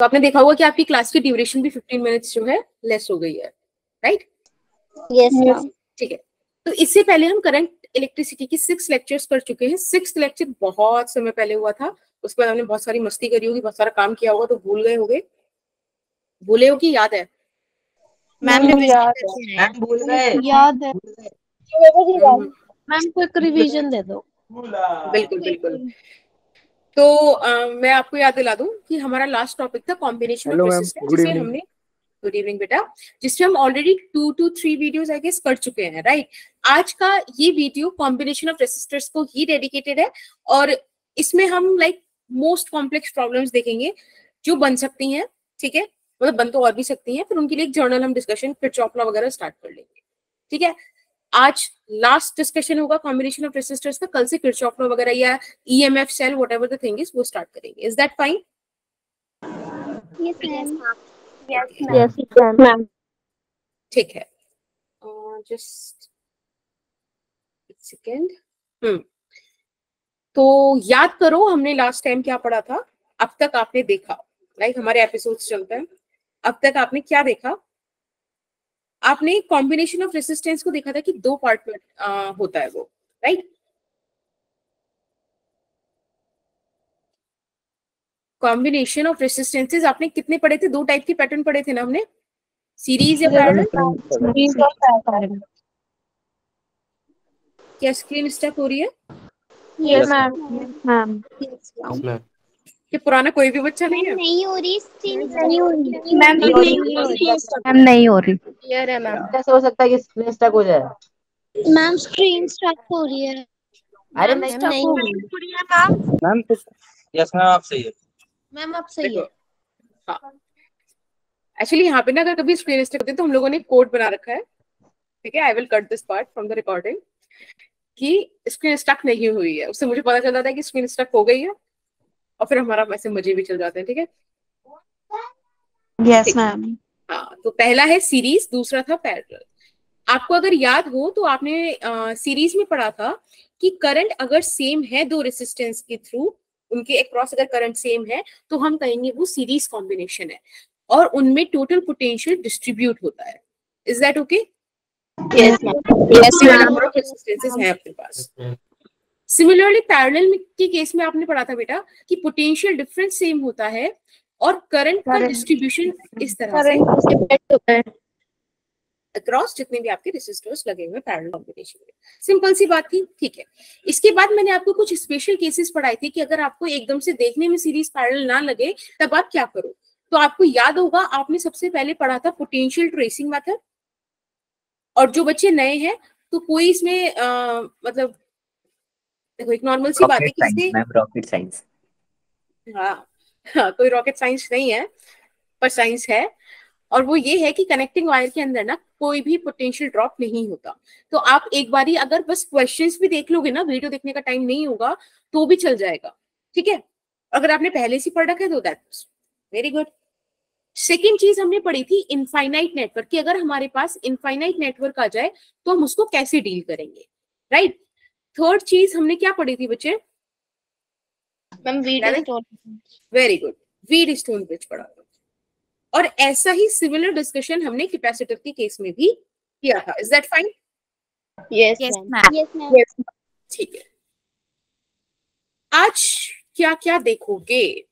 तो आपने देखा होगा कि आपकी क्लास की ड्यूरेशन भी 15 मिनट्स जो है लेस हो गई है, राइट? Yes ma'am. ठीक है, तो इससे पहले हम करंट इलेक्ट्रिसिटी की 6 लेक्चर्स कर चुके हैं। 6th लेक्चर बहुत समय पहले हुआ था, उसके बाद हमने बहुत सारी मस्ती करी होगी, बहुत सारा काम किया होगा, तो भूल गए होंगे, भूले हो कि याद है? मैम मैम भूल गए, याद है मैम, क्विक रिवीजन दे दो। बिल्कुल बिल्कुल। तो मैं आपको याद दिला दूं कि हमारा लास्ट टॉपिक था कॉम्बिनेशन ऑफ रेसिस्टेंस, जिसे हमने, गुड इवनिंग बेटा, जिसमें हम already 2 to 3 videos I guess कर चुके हैं, राइट? आज का ये वीडियो कॉम्बिनेशन ऑफ रेसिस्टर्स को ही डेडिकेटेड है, और इसमें हम लाइक मोस्ट कॉम्प्लेक्स प्रॉब्लम्स देखेंगे जो बन सकती हैं, ठीक है? मतलब बन तो और भी सकती हैं, फिर उनके लिए एक जर्नल हम डिस्कशन किरचॉफ लॉ वगैरह स्टार्ट कर लेंगे, ठीक है? आज लास्ट डिस्कशन होगा कॉम्बिनेशन ऑफ रेसिस्टर्स का, कल से किरचॉफ लॉ वगैरह या EMF cell whatever the thing is वो स्टार्ट करेंगे। Is that fine? Yes ma'am. ठीक है, जस्ट एक सेकेंड। तो याद करो हमने लास्ट टाइम क्या पढ़ा था, अब तक आपने देखा, लाइक हमारे एपिसोड्स चलते हैं, अब तक आपने क्या देखा? आपने कॉम्बिनेशन ऑफ रेसिस्टेंस को देखा था कि 2 पार्ट में होता है वो, राइट? कॉम्बिनेशन ऑफ रेसिस्टेंसेस आपने कितने पढ़े थे? 2 टाइप के पैटर्न पढ़े थे ना हमने, सीरीज या पैरेलल? क्या स्क्रीन स्टक हो रही है? Yes ma'am. कि पुराना कोई भी बच्चा नहीं है? नहीं हो रही मैम, नहीं हो रही। क्लियर है मैम। कैसे हो सकता है कि स्क्रीन स्टक हो जाए? मैम स्क्रीन स्टक हो रही है। अरे नहीं हो रही है मैम। यस मैम, आप सही है मैम, अब सही है। हाँ, एक्चुअली यहाँ पे ना अगर कभी स्क्रीन स्टक होती है तो हम लोगों ने कोड बना रखा है, ठीक है? I will cut this part from the recording कि स्क्रीन स्टक नहीं हुई है, उससे मुझे पता चल जाता है कि स्क्रीन स्टक हो गई है, और फिर हमारा वैसे मजे भी चल जाते हैं, ठीक है? Yes ma'am. हाँ, तो पहला है सीरीज, दूसरा था पैरेलल। आपको अगर याद हो तो आपने सीरीज में पढ़ा था कि करंट अगर सेम है 2 रेसिस्टेंस के थ्रू, उनके अक्रॉस अगर करंट सेम है तो हम कहेंगे वो सीरीज कॉम्बिनेशन है, और उनमें टोटल पोटेंशियल डिस्ट्रीब्यूट होता है। Is that okay? Yes number of resistances हैं अपने पास। सिमिलरली पैरेलल के केस में आपने पढ़ा था बेटा कि पोटेंशियल डिफरेंस सेम होता है और करंट का डिस्ट्रीब्यूशन इस तरह से होता है अक्रॉस जितने भी आपके रेसिस्टर्स लगे हुए पैरेलल कॉम्बिनेशन में। सिंपल सी बात थी, ठीक है? इसके बाद मैंने आपको कुछ स्पेशल केसेस पढ़ाए थे कि अगर आपको एकदम से देखने में सीरीज पैरेलल ना लगे तब आप क्या करो। तो आपको याद होगा आपने सबसे पहले पढ़ा था पोटेंशियल ट्रेसिंग मेथड, और जो बच्चे नए हैं तो कोई इसमें मतलब देखो एक नॉर्मल सी बात है कि इससे रॉकेट साइंस, हाँ, कोई रॉकेट साइंस नहीं है पर साइंस है, और वो ये है कि कनेक्टिंग वायर के अंदर ना कोई भी पोटेंशियल ड्रॉप नहीं होता। तो आप एक बारी अगर बस क्वेश्चंस भी देख लोगे ना, वीडियो देखने का टाइम नहीं होगा तो भी चल जाएगा, ठीक है? अगर आपने पहले से पढ़ रखा है तो दैट्स वेरी गुड। सेकेंड चीज हमने पढ़ी थी इनफाइनाइट नेटवर्क की, अगर हमारे पास इनफाइनाइट नेटवर्क आ जाए तो हम उसको कैसे डील करेंगे, राइट? थर्ड चीज हमने क्या पढ़ी थी बच्चे? वेरी गुड, व्हीटस्टोन ब्रिज पढ़ा था, और ऐसा ही सिमिलर डिस्कशन हमने कैपेसिटर के केस में भी किया था। Is that fine? Yes ma'am. ठीक है, आज क्या क्या देखोगे?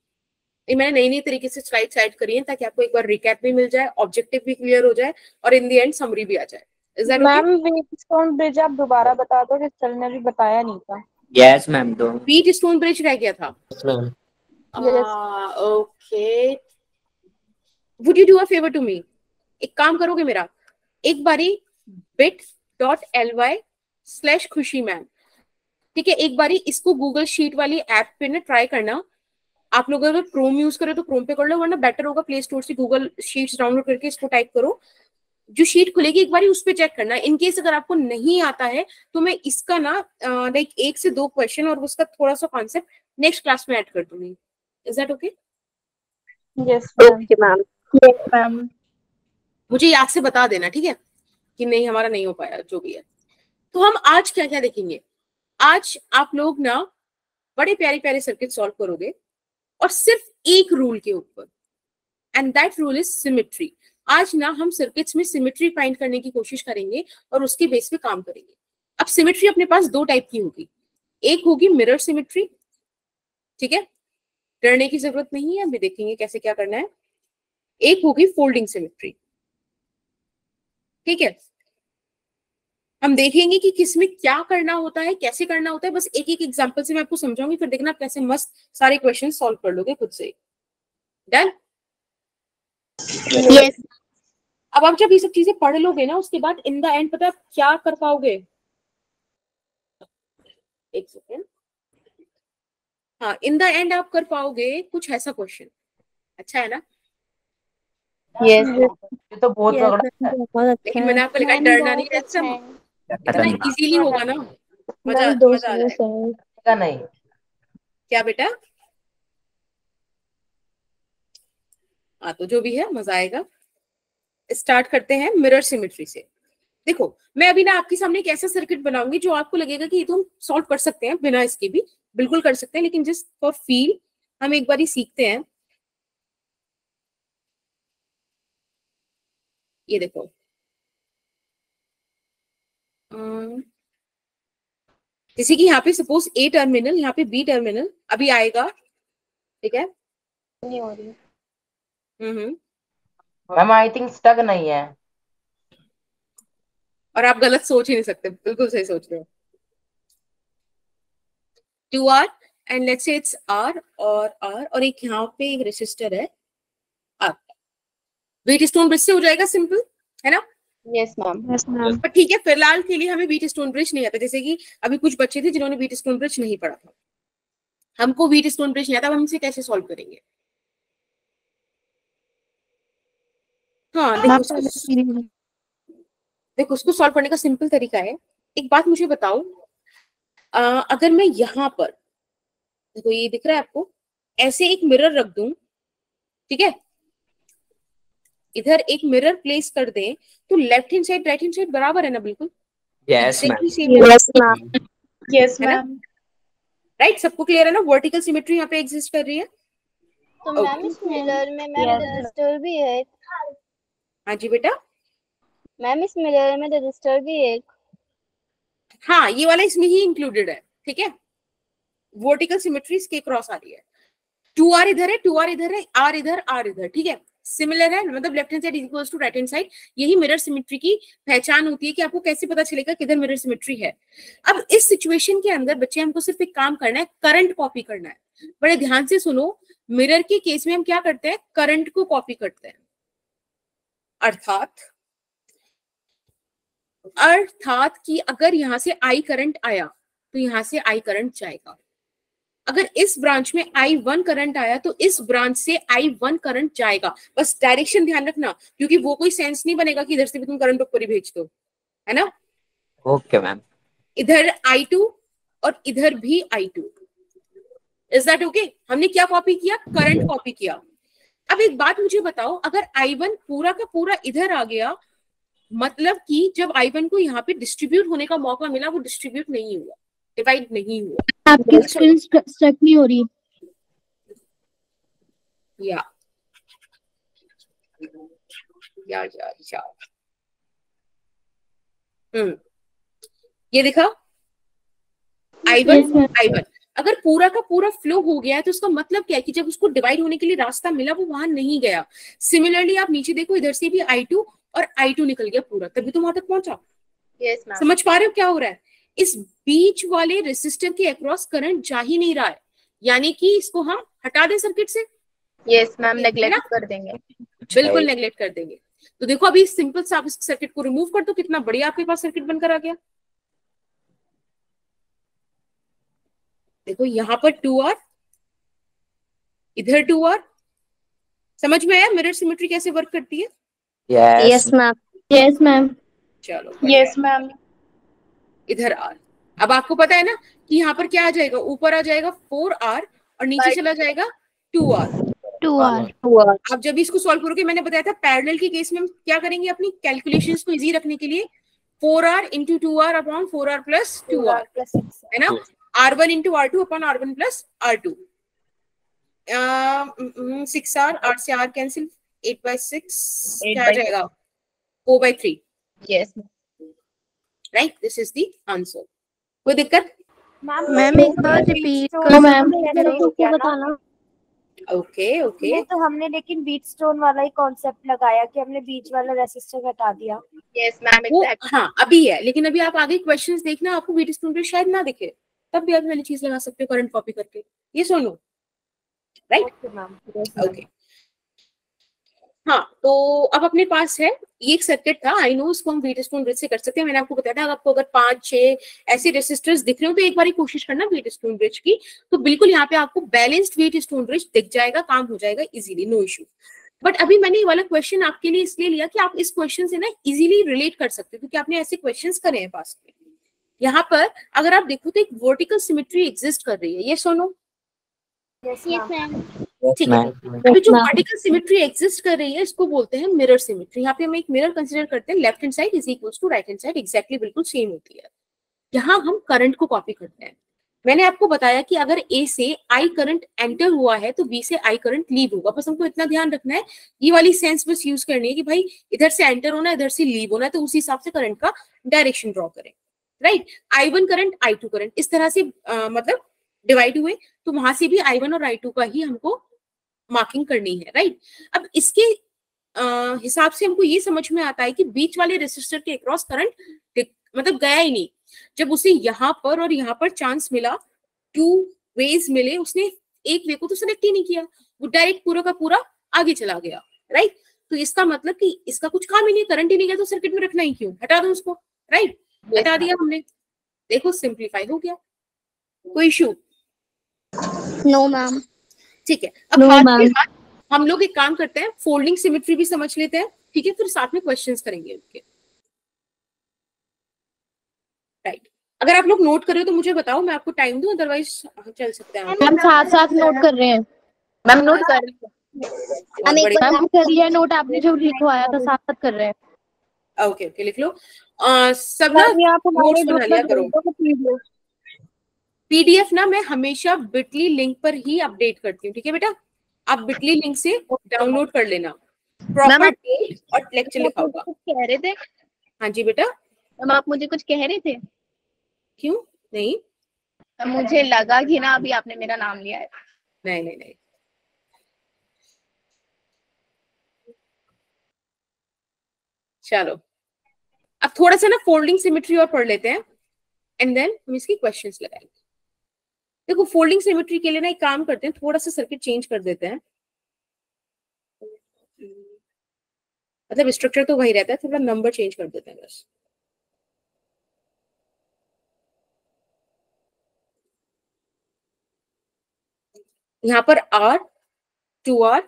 मैंने नई नई तरीके से स्लाइड साइड करी है ताकि आपको एक बार रिकैप भी मिल जाए, ऑब्जेक्टिव भी क्लियर हो जाए, और इन द एंड समरी भी आ जाए। Is that okay? Ma'am Wheatstone bridge आप दोबारा बता दो कि सर ने भी बताया नहीं था। Yes ma'am. तो व्हीटस्टोन ब्रिज रह गया था। Ma'am okay, would you do a favour to me? एक काम करोगे मेरा, एक बारी bit.ly/खुशी मैम, ठीक है? एक बारी इसको गूगल शीट वाली ऐप पे ना ट्राई करना। आप लोग अगर क्रोम यूज करो तो क्रोम पे कर लो, वरना बेटर होगा प्ले स्टोर से गूगल शीट्स डाउनलोड करके इसको टाइप करो, जो शीट खुलेगी एक बारी उस पे चेक करना। इन केस अगर आपको नहीं आता है तो मैं इसका ना लाइक 1 से 2 क्वेश्चन और उसका थोड़ा सा कॉन्सेप्ट नेक्स्ट क्लास में ऐड कर दूंगी। Is that okay? Yes ma'am. Yes ma'am. मुझे याद से बता देना, ठीक है, कि नहीं हमारा नहीं हो पाया जो भी है। तो हम आज क्या क्या देखेंगे? आज आप लोग ना बड़े प्यारे प्यारे सर्किट सॉल्व करोगे, और सिर्फ एक रूल के ऊपर, and that rule is symmetry. आज ना हम सर्किट्स में सिमेट्री फाइंड करने की कोशिश करेंगे और उसके बेस पे काम करेंगे। अब सिमेट्री अपने पास दो टाइप की होगी, एक होगी मिरर सिमेट्री, ठीक है, डरने की जरूरत नहीं है, अभी देखेंगे कैसे क्या करना है। एक होगी फोल्डिंग सिमेट्री, ठीक है। हम देखेंगे कि किसमें क्या करना होता है, कैसे करना होता है, बस एक एक एग्जांपल से मैं आपको समझाऊंगी, फिर देखना कैसे मस्त सारे क्वेश्चन सॉल्व कर लोगे खुद से। डन? यस। अब आप जब ये सब चीजें पढ़ लोगे ना, उसके बाद इन द एंड पता आप क्या कर पाओगे? एक सेकेंड, हाँ, इन द एंड आप कर पाओगे कुछ ऐसा क्वेश्चन। अच्छा है ना? यस। ये तो बहुत तगड़ा है। लेकिन मैंने आपको लिखा है डरना नहीं है, सब इतना इजीली होगा ना, मजा मजा आ जाएगा। नहीं क्या बेटा? हाँ, तो जो भी है मजा आएगा। स्टार्ट करते हैं मिरर सिमेट्री से। देखो, मैं अभी ना आपके सामने एक ऐसा सर्किट बनाऊंगी जो आपको लगेगा कि ये तो हम सॉल्व कर सकते हैं बिना इसके भी, बिल्कुल कर सकते हैं, लेकिन जस्ट फॉर फील हम एक बार ही सीखते हैं। ये देखो, जैसे कि यहाँ पे सपोज ए टर्मिनल, यहाँ पे बी टर्मिनल अभी आएगा, ठीक है। नहीं हो रही। मैम आई थिंक स्टक नहीं है। और आप गलत सोच ही नहीं सकते, बिल्कुल सही सोच रहे हो। 2R and let's say it's R और एक यहाँ पे एक रेसिस्टर है R। बीट स्टोन ब्रिज से हो जाएगा, सिंपल है ना? Yes ma'am. पर ठीक है, फिलहाल के लिए हमें बीट स्टोन ब्रिज नहीं आता। जैसे कि अभी कुछ बच्चे थे जिन्होंने बीट स्टोन ब्रिज नहीं पढ़ा था, हमको बीट स्टोन ब्रिज नहीं आता, हम इसे कैसे सॉल्व करेंगे? हाँ, देखो उसको सॉल्व करने का सिंपल तरीका है। एक बात मुझे बताओ, अगर मैं यहाँ पर, देखो ये दिख रहा है आपको, ऐसे एक मिरर रख दूं, ठीक है, इधर एक मिरर प्लेस कर दें, तो left hand side right hand side बराबर है ना? बिल्कुल yes ma'am. Yes ma'am. Right, सबको क्लियर है ना? वर्टिकल सिमेट्री यहाँ पे एग्जिस्ट कर रही है। तो मैम इस मिरर में मैम रजिस्टर भी है। हाँ जी बेटा। मैम इस मिरर में रजिस्टर भी है। हाँ, ये वाला इसमें ही इंक्लूडेड है, ठीक है। वर्टिकल सिमेट्री इसके क्रॉस आ रही है। 2R इधर है, 2R इधर है, R इधर, R इधर, ठीक है, सिमिलर है, मतलब left hand side equals to right hand side. यही मिरर सिमेट्री की पहचान होती है कि आपको कैसे पता चलेगा किधर मिरर सिमेट्री है। अब इस सिचुएशन के अंदर बच्चे हमको सिर्फ एक काम करना है, करंट कॉपी करना है। बड़े ध्यान से सुनो, मिरर के केस में हम क्या करते हैं? करंट को कॉपी करते हैं। अर्थात कि अगर यहां से आई करंट आया तो यहां से आई करंट जाएगा। अगर इस ब्रांच में I1 करंट आया तो इस ब्रांच से I1 करंट जाएगा। बस डायरेक्शन ध्यान रखना, क्योंकि वो कोई सेंस नहीं बनेगा कि इधर से भी तुम करंट ऊपर ही भेज दो, है ना? Okay ma'am. इधर I2 और इधर भी I2। Is that okay? हमने क्या कॉपी किया? करंट कॉपी किया। अब एक बात मुझे बताओ, अगर I1 पूरा का पूरा इधर आ गया, मतलब कि जब I1 को यहाँ पे डिस्ट्रीब्यूट होने का मौका मिला, वो डिस्ट्रीब्यूट नहीं हुआ, डिवाइड नहीं हुआ। आपकी स्क्रीन स्टक नहीं हो रही। या ये दिखा I1 अगर पूरा का पूरा फ्लो हो गया है तो उसका मतलब क्या है कि जब उसको डिवाइड होने के लिए रास्ता मिला वो वहां नहीं गया। सिमिलरली आप नीचे देखो, इधर से भी I2 और I2 निकल गया पूरा, तभी तो वहां तक पहुंचा। Yes ma'am. समझ पा रहे हो क्या हो रहा है? इस बीच वाले रेसिस्टर के अक्रॉस करंट जा ही नहीं रहा है, यानी कि इसको हम हटा दें सर्किट से। यस मैम, नेग्लेक्ट कर देंगे। बिल्कुल नेग्लेक्ट कर देंगे। तो देखो अभी सिंपल सा आप इस सर्किट को रिमूव कर दो, कितना बढ़िया आपके पास सर्किट बनकर आ गया। देखो यहाँ पर 2R, इधर 2R। समझ में आया मिरर सिमेट्री कैसे वर्क करती है? Yes ma'am. Yes ma'am. चलो, यस मैम। इधर R। अब आपको पता है ना कि यहाँ पर क्या आ जाएगा? ऊपर आ जाएगा 4R और नीचे चला जाएगा 2R। 2R। आप जब इसको सॉल्व करोगे, मैंने बताया था पैरेलल के केस में हम क्या करेंगे, अपनी कैलकुलेशंस को इजी रखने के लिए 4R into 2R upon 4R plus 2R, है ना? R1 into R2 upon R1 plus R2। 6R, R से R कैंसिल, 8/6 क्या आ जाएगा? 4/3। Yes right, this is the answer. कोई दिक्कत? मैम एक बार रिपीट तो मैम बताना। ओके ओके, तो हमने लेकिन बीट स्टोन वाला ही कॉन्सेप्ट लगाया कि हमने बीच वाला रेसिस्टर हटा दिया। यस मैम वो एग्जैक्टली। हाँ अभी है, लेकिन अभी आप आगे क्वेश्चंस देखना, आपको बीट स्टोन पे शायद ना दिखे, तब भी आप वाली चीज लगा सकते हो करंट कॉपी करके। ये सुनो, राइट? ओके हाँ, तो अब अपने पास है ये एक सर्किट था, आई नो उसको हम बीट स्टोन ब्रिज से कर सकते हैं। मैंने आपको बताया था आपको अगर 5-6 ऐसे रेसिस्टर्स दिख रहे हो तो एक बार कोशिश करना बीट स्टोन ब्रिज की, तो बिल्कुल यहाँ पे आपको बैलेंस्ड बीट स्टोन ब्रिज दिख जाएगा, काम हो जाएगा इजीली, नो इशू। बट अभी मैंने ये वाला क्वेश्चन आपके लिए इसलिए लिया कि आप इस क्वेश्चन से ना इजीली रिलेट कर सकते हो, क्योंकि आपने ऐसे क्वेश्चंस करे हैं पास में। यहाँ पर अगर आप देखो तो एक वर्टिकल सिमेट्री एग्जिस्ट कर रही है, ये सुनो। ठीक है, अभी जो वर्टिकल सिमेट्री एग्जिस्ट कर रही है इसको बोलते हैं मिरर सिमेट्री। यहाँ पे हम एक मिरर कंसीडर करते हैं, left hand side is equals to right hand side, exactly बिल्कुल सेम होती है। यहाँ हम करंट को कॉपी करते हैं। मैंने आपको बताया कि अगर ए से आई करंट एंटर हुआ है तो बी से आई करंट लीव होगा। बस हमको इतना ध्यान रखना है, ये वाली सेंस बस यूज करनी है कि भाई इधर से एंटर होना है, इधर से लीव होना है, तो उसी हिसाब से करंट का डायरेक्शन ड्रॉ करें, right? I1 current I2 current इस तरह से मतलब डिवाइड हुए, तो वहां से भी I1 और I2 का ही हमको मार्किंग करनी है, राइट? अब इसके हिसाब से हमको ये समझ में आता है कि बीच वाले रेसिस्टर के अक्रॉस करंट मतलब गया ही नहीं। जब उसे यहाँ पर और यहाँ पर चांस मिला, 2 वेज मिले, उसने एक वे को तो सिलेक्ट ही नहीं किया, वो डायरेक्ट पूरा का पूरा आगे चला गया, राइट? तो इसका मतलब कि इसका कुछ काम ही नहीं, करंट ही नहीं गया तो सर्किट में रखना ही क्यों, हटा दो उसको, राइट? हटा दिया हमने, देखो सिंप्लीफाई हो गया, कोई इशू? No ma'am. ठीक है, अब हम लोग एक काम करते हैं, फोल्डिंग सिमेट्री भी समझ लेते हैं, ठीक है? फिर साथ में क्वेश्चंस करेंगे उनके, राइट? अगर आप लोग नोट कर रहे हो तो मुझे बताओ, मैं आपको टाइम दूं, अदरवाइज चल सकते हैं। हम साथ साथ नोट कर रहे हैं। मैम नोट कर रही हूँ। मैम कर लिया नोट आपने जो लिखवाया था, साथ साथ कर रहे हैं। ओके ओके, लिख लो सब ना, नोट्स बना लिया करो। पीडीएफ ना मैं हमेशा बिटली लिंक पर ही अपडेट करती हूँ, ठीक है बेटा? आप बिटली लिंक से डाउनलोड कर लेना, प्रॉपर डेट और लेक्चर लिखा होगा। कह रहे थे? हाँ जी बेटा। मैम आप मुझे कुछ कह रहे थे? क्यों नहीं? मुझे लगा कि ना अभी आपने मेरा नाम लिया है। नहीं नहीं नहीं, चलो अब थोड़ा सा ना फोल्डिंग सिमेट्री और पढ़ लेते हैं, एंड देन हम इसकी क्वेश्चंस लगाएंगे। देखो फोल्डिंग सिमेट्री के लिए ना एक काम करते हैं, थोड़ा सा सर्किट चेंज कर देते हैं, मतलब स्ट्रक्चर तो वही रहता है, थोड़ा नंबर चेंज कर देते हैं बस। यहाँ पर R 2R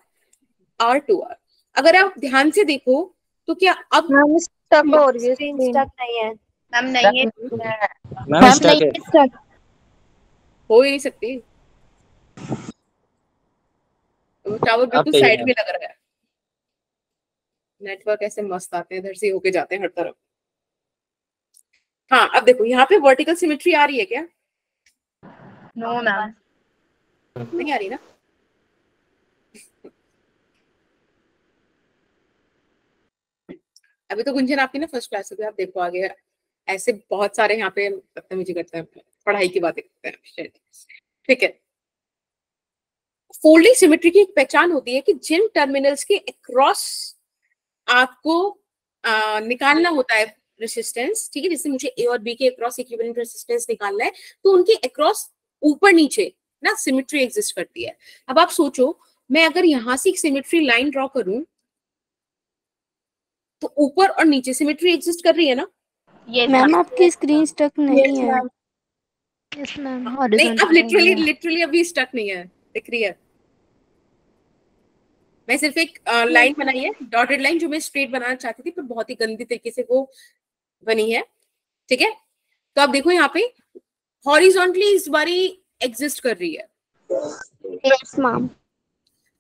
R2R, अगर आप ध्यान से देखो तो क्या अब स्टक हो रही है, स्क्रीन स्टक नहीं है मैम, नहीं है मैम स्टक है, हो ही नहीं सकती, टावर बिल्कुल साइड में लग रहा है, नेटवर्क ऐसे मस्त आते हैं, इधर से होके जाते हैं हर तरफ। हाँ अब देखो यहाँ पे वर्टिकल सिमेट्री आ रही है क्या? नो मैम, नहीं आ रही ना? अभी तो गुंजन आपकी ना फर्स्ट क्लास है, आप देखो आगे ऐसे बहुत सारे यहाँ पे बदतमीजी करते हैं, पढ़ाई की बातें करते हैं, ठीक है? फोल्डिंग सिमेट्री की एक पहचान होती है कि जिन टर्मिनल्स के अक्रॉस आपको निकालना होता है रेसिस्टेंस, ठीक है? जैसे मुझे ए और बी के अक्रॉस इक्विवेलेंट रेसिस्टेंस निकालना है, तो उनके अक्रॉस ऊपर नीचे ना सिमेट्री एग्जिस्ट करती है। अब आप सोचो, मैं अगर यहां से एक सिमेट्री लाइन ड्रॉ करूं तो ऊपर और नीचे सिमेट्री एग्जिस्ट कर रही है ना? मैम आपकी स्क्रीन स्टक नहीं है। यस मैम, नहीं अब लिटरली अभी स्टक नहीं है, दिख रही है। मैं सिर्फ एक लाइन बनाई है, डॉटेड लाइन, जो मैं स्ट्रेट बनाना चाहती थी पर बहुत ही गंदी तरीके से वो बनी है, ठीक है? तो आप देखो यहाँ पे हॉरिजॉन्टली इस बारी एग्जिस्ट कर रही है, यस मैम,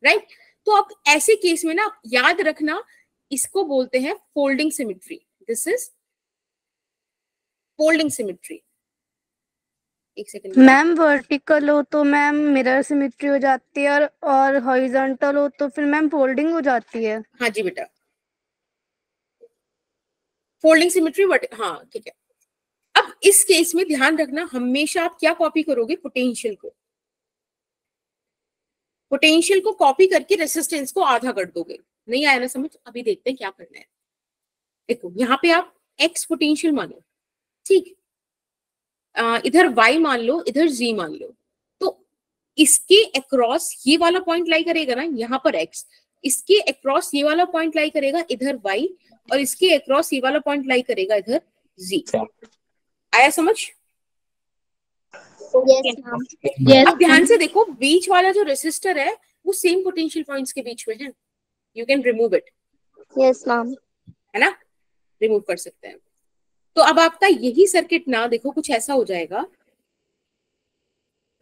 राइट? तो अब ऐसे केस में ना याद रखना, इसको बोलते हैं folding symmetry. This is folding symmetry. एक सेकंड मैम वर्टिकल हो तो मैम मिरर सिमेट्री हो जाती है और हॉरिजॉन्टल हो तो फिर मैम फोल्डिंग हो जाती है। हाँ जी बेटा, फोल्डिंग सिमेट्री हाँ ठीक है। अब इस केस में ध्यान रखना, हमेशा आप क्या कॉपी करोगे, पोटेंशियल को। पोटेंशियल को कॉपी करके रेसिस्टेंस को आधा कर दोगे। नहीं आया ना समझ? अभी देखते हैं क्या करना है। देखो यहाँ पे आप एक्स पोटेंशियल मानो, ठीक, इधर y मान लो, इधर z मान लो, तो इसके अक्रॉस ये वाला पॉइंट लाई करेगा ना यहाँ पर x, इसके अक्रॉस ये वाला पॉइंट लाई करेगा इधर y, और इसके अक्रॉस ये वाला पॉइंट लाई करेगा इधर z। आया समझ? Yes, अब ध्यान से देखो, बीच वाला जो रेसिस्टर है वो सेम पोटेंशियल पॉइंट्स के बीच में है। You can remove it. Yes ma'am. है ना, रिमूव कर सकते हैं। तो अब आपका यही सर्किट ना देखो कुछ ऐसा हो जाएगा।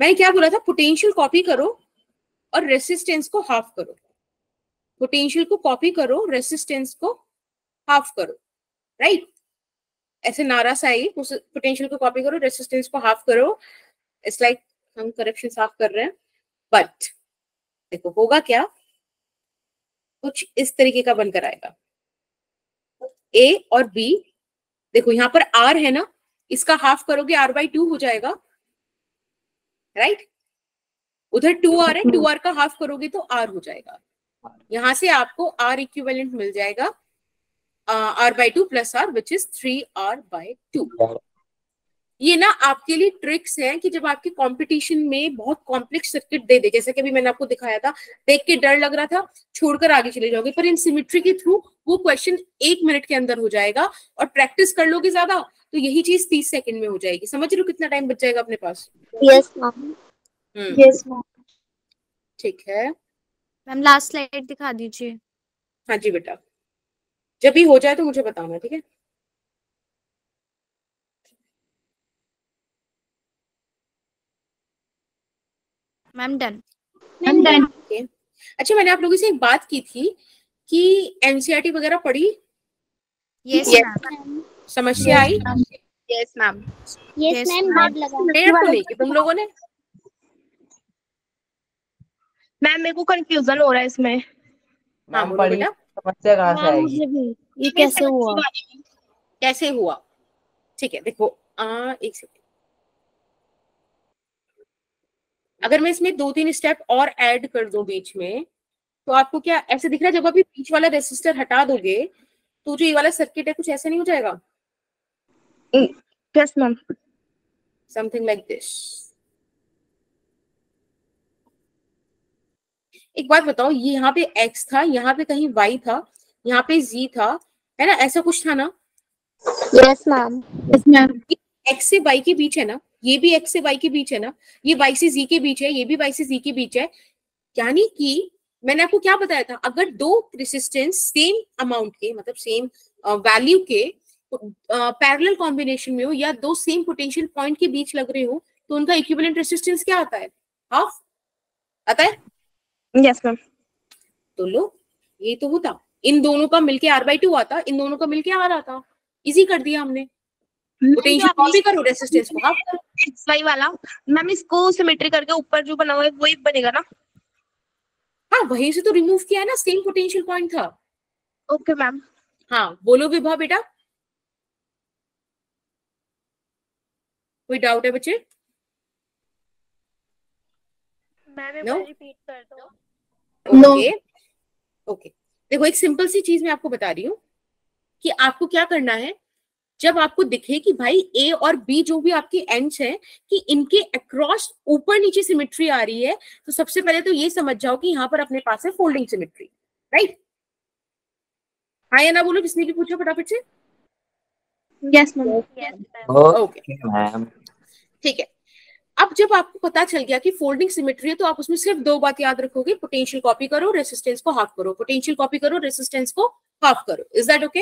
मैंने क्या बोला था, पोटेंशियल कॉपी करो और रेसिस्टेंस को हाफ करो। पोटेंशियल को कॉपी करो, रेसिस्टेंस को हाफ करो, राइट? ऐसे नारा सा है, पोटेंशियल को कॉपी करो, रेसिस्टेंस को हाफ करो। इट्स लाइक हम करप्शन साफ कर रहे हैं। बट देखो होगा क्या, कुछ इस तरीके का बनकर आएगा। ए और बी, देखो यहाँ पर R है ना, इसका हाफ करोगे R/2 हो जाएगा, राइट? उधर 2R है, 2R का हाफ करोगे तो R हो जाएगा। यहां से आपको R इक्विवेलेंट मिल जाएगा, R/2 plus R which is 3R/2। ये ना आपके लिए ट्रिक्स हैं कि जब आपके कंपटीशन में बहुत कॉम्प्लेक्स सर्किट दे दे, जैसे कि अभी मैंने आपको दिखाया था, देख के डर लग रहा था, छोड़कर आगे चले जाओगे, पर इन सिमेट्री के थ्रू वो क्वेश्चन 1 मिनट के अंदर हो जाएगा, और प्रैक्टिस कर लोगे ज्यादा तो यही चीज 30 सेकंड में हो जाएगी। समझ रहे हो कितना टाइम बच जाएगा अपने पास? Yes ma'am. Yes ma'am. ठीक है मैम, लास्ट स्लाइड दिखा दीजिए। हाँ जी बेटा, जब भी हो जाए तो मुझे बताना, ठीक है? Ma'am done. Ma'am done. अच्छा, मैंने आप लोगों से एक बात की थी कि एनसीईआरटी वगैरह पढ़ी? Yes ma'am. समस्या आई? Yes ma'am. यस मैम, डर लगा। तो नहीं कि तुम लोगों ने? मैम मेरे को कंफ्यूजन हो रहा है इसमें। हाँ बोलो बेटा। समस्या कहाँ से आएगी? मुझे भी ये कैसे हुआ? कैसे हुआ? ठीक है देखो, एक सेकंड, अगर मैं इसमें 2-3 स्टेप और ऐड कर दूं बीच में, तो आपको क्या ऐसे दिख रहा है? जब अभी बीच वाला रेसिस्टर हटा दोगे तो जो ये वाला सर्किट है कुछ ऐसा नहीं हो जाएगा? Yes ma'am. Something like this. एक बात बताओ, ये यहाँ पे x था, यहाँ पे कहीं y था, यहाँ पे z था, है ना? ऐसा कुछ था ना? Yes ma'am. Yes ma'am. x से y के बीच है ना, ये भी x से y के बीच है ना, ये y से z के बीच है, ये भी y से z के बीच है। यानी कि मैंने आपको क्या बताया था, अगर दो रेसिस्टेंस सेम अमाउंट के, मतलब सेम वैल्यू के पैरेलल कॉम्बिनेशन में हो, या दो सेम पोटेंशियल पॉइंट के बीच लग रहे हो, तो उनका इक्विवेलेंट रेसिस्टेंस क्या आता है? हाफ आता है। Yes ma'am. तो लो, ये तो होता, इन दोनों का मिलके R/2 आता, इन दोनों का मिलके R आता। इजी कर दिया हमने। पोटेंशियल कॉपी करो, रेसिस्टेंस को हाफ करो। XY वाला मैम, इसको सिमेट्री करके ऊपर जो बना हुआ है वही बनेगा ना? हाँ, वहीं से तो रिमूव किया है ना, सेम पोटेंशियल पॉइंट था। Okay ma'am. हाँ बोलो विभा बेटा, कोई डाउट है बच्चे? Ma'am No? रिपीट कर दो। ओके ओके, देखो एक सिंपल सी चीज मैं आपको बता रही हूँ कि आपको क्या करना है। जब आपको दिखे कि भाई ए और बी जो भी आपके एंड्स हैं कि इनके अक्रॉस ऊपर नीचे सिमेट्री आ रही है, तो सबसे पहले तो ये समझ जाओ कि यहाँ पर अपने पास है फोल्डिंग सिमेट्री, राइट? हाँ या ना बोलो, किसने भी पूछा फटाफट से? Yes ma'am. ओके मैम ठीक है। अब जब आपको पता चल गया कि फोल्डिंग सिमेट्री है, तो आप उसमें सिर्फ 2 बात याद रखोगे, पोटेंशियल कॉपी करो, रेसिस्टेंस को हाफ करो। पोटेंशियल कॉपी करो, रेसिस्टेंस को हाफ करो। Is that okay?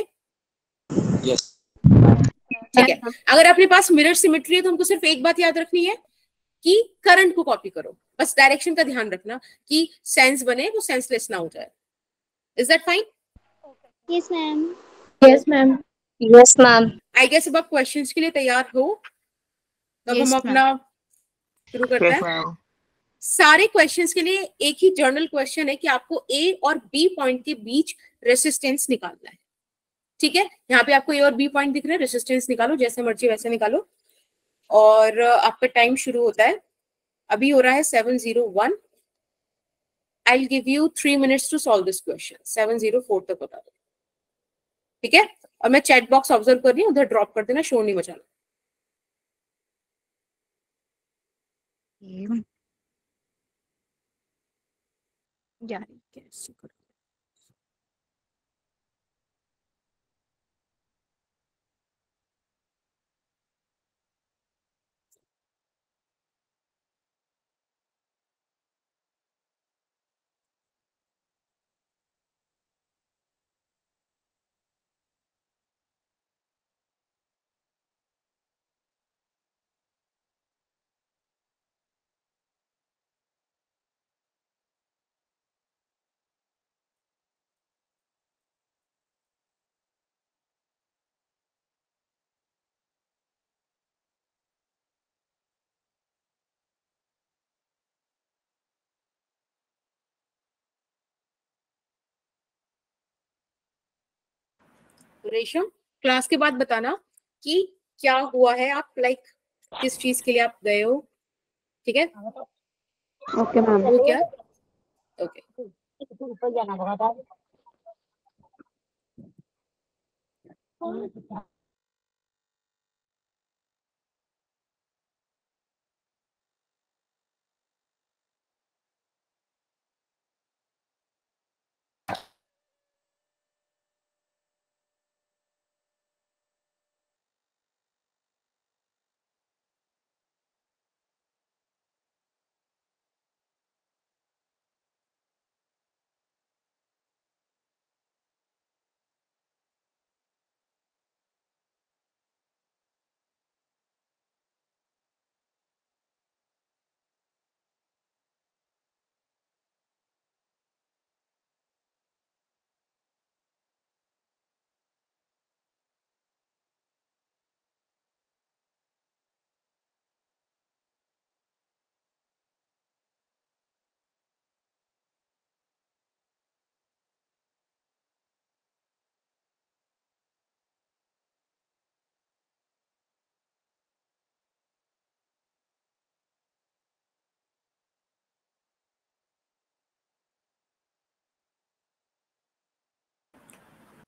यस ठीक है। अगर अपने पास मिरर सिमेट्री है तो हमको सिर्फ एक बात याद रखनी है कि करंट को कॉपी करो। बस डायरेक्शन का ध्यान रखना कि सेंस बने, वो सेंसलेस ना हो जाए। Is that fine? Yes ma'am. Yes ma'am. Yes ma'am. I guess अब आप क्वेश्चंस के लिए तैयार हो? तब Yes, हम अपना शुरू करते हैं। सारे क्वेश्चंस के लिए एक ही जर्नल क्वेश्चन है कि आपको ए और बी पॉइंट के बीच रेसिस्टेंस निकालना है। ठीक है, यहाँ पे आपको ए और बी पॉइंट दिख रहे हैं, रेसिस्टेंस निकालो, जैसे मर्जी वैसे निकालो। और आपका टाइम शुरू होता है, अभी हो रहा है 7:01। I'll give you 3 minutes to solve this question. 7:04 तक बता दो, ठीक है। और मैं चैट बॉक्स ऑब्जर्व कर रही हूँ, उधर ड्रॉप कर देना, शोर नहीं मचाना। यार कैसे करूं? रेशम, क्लास के बाद बताना कि क्या हुआ है, आप लाइक किस चीज के लिए आप गए हो, ठीक है। Okay ma'am. वो क्या, ओके।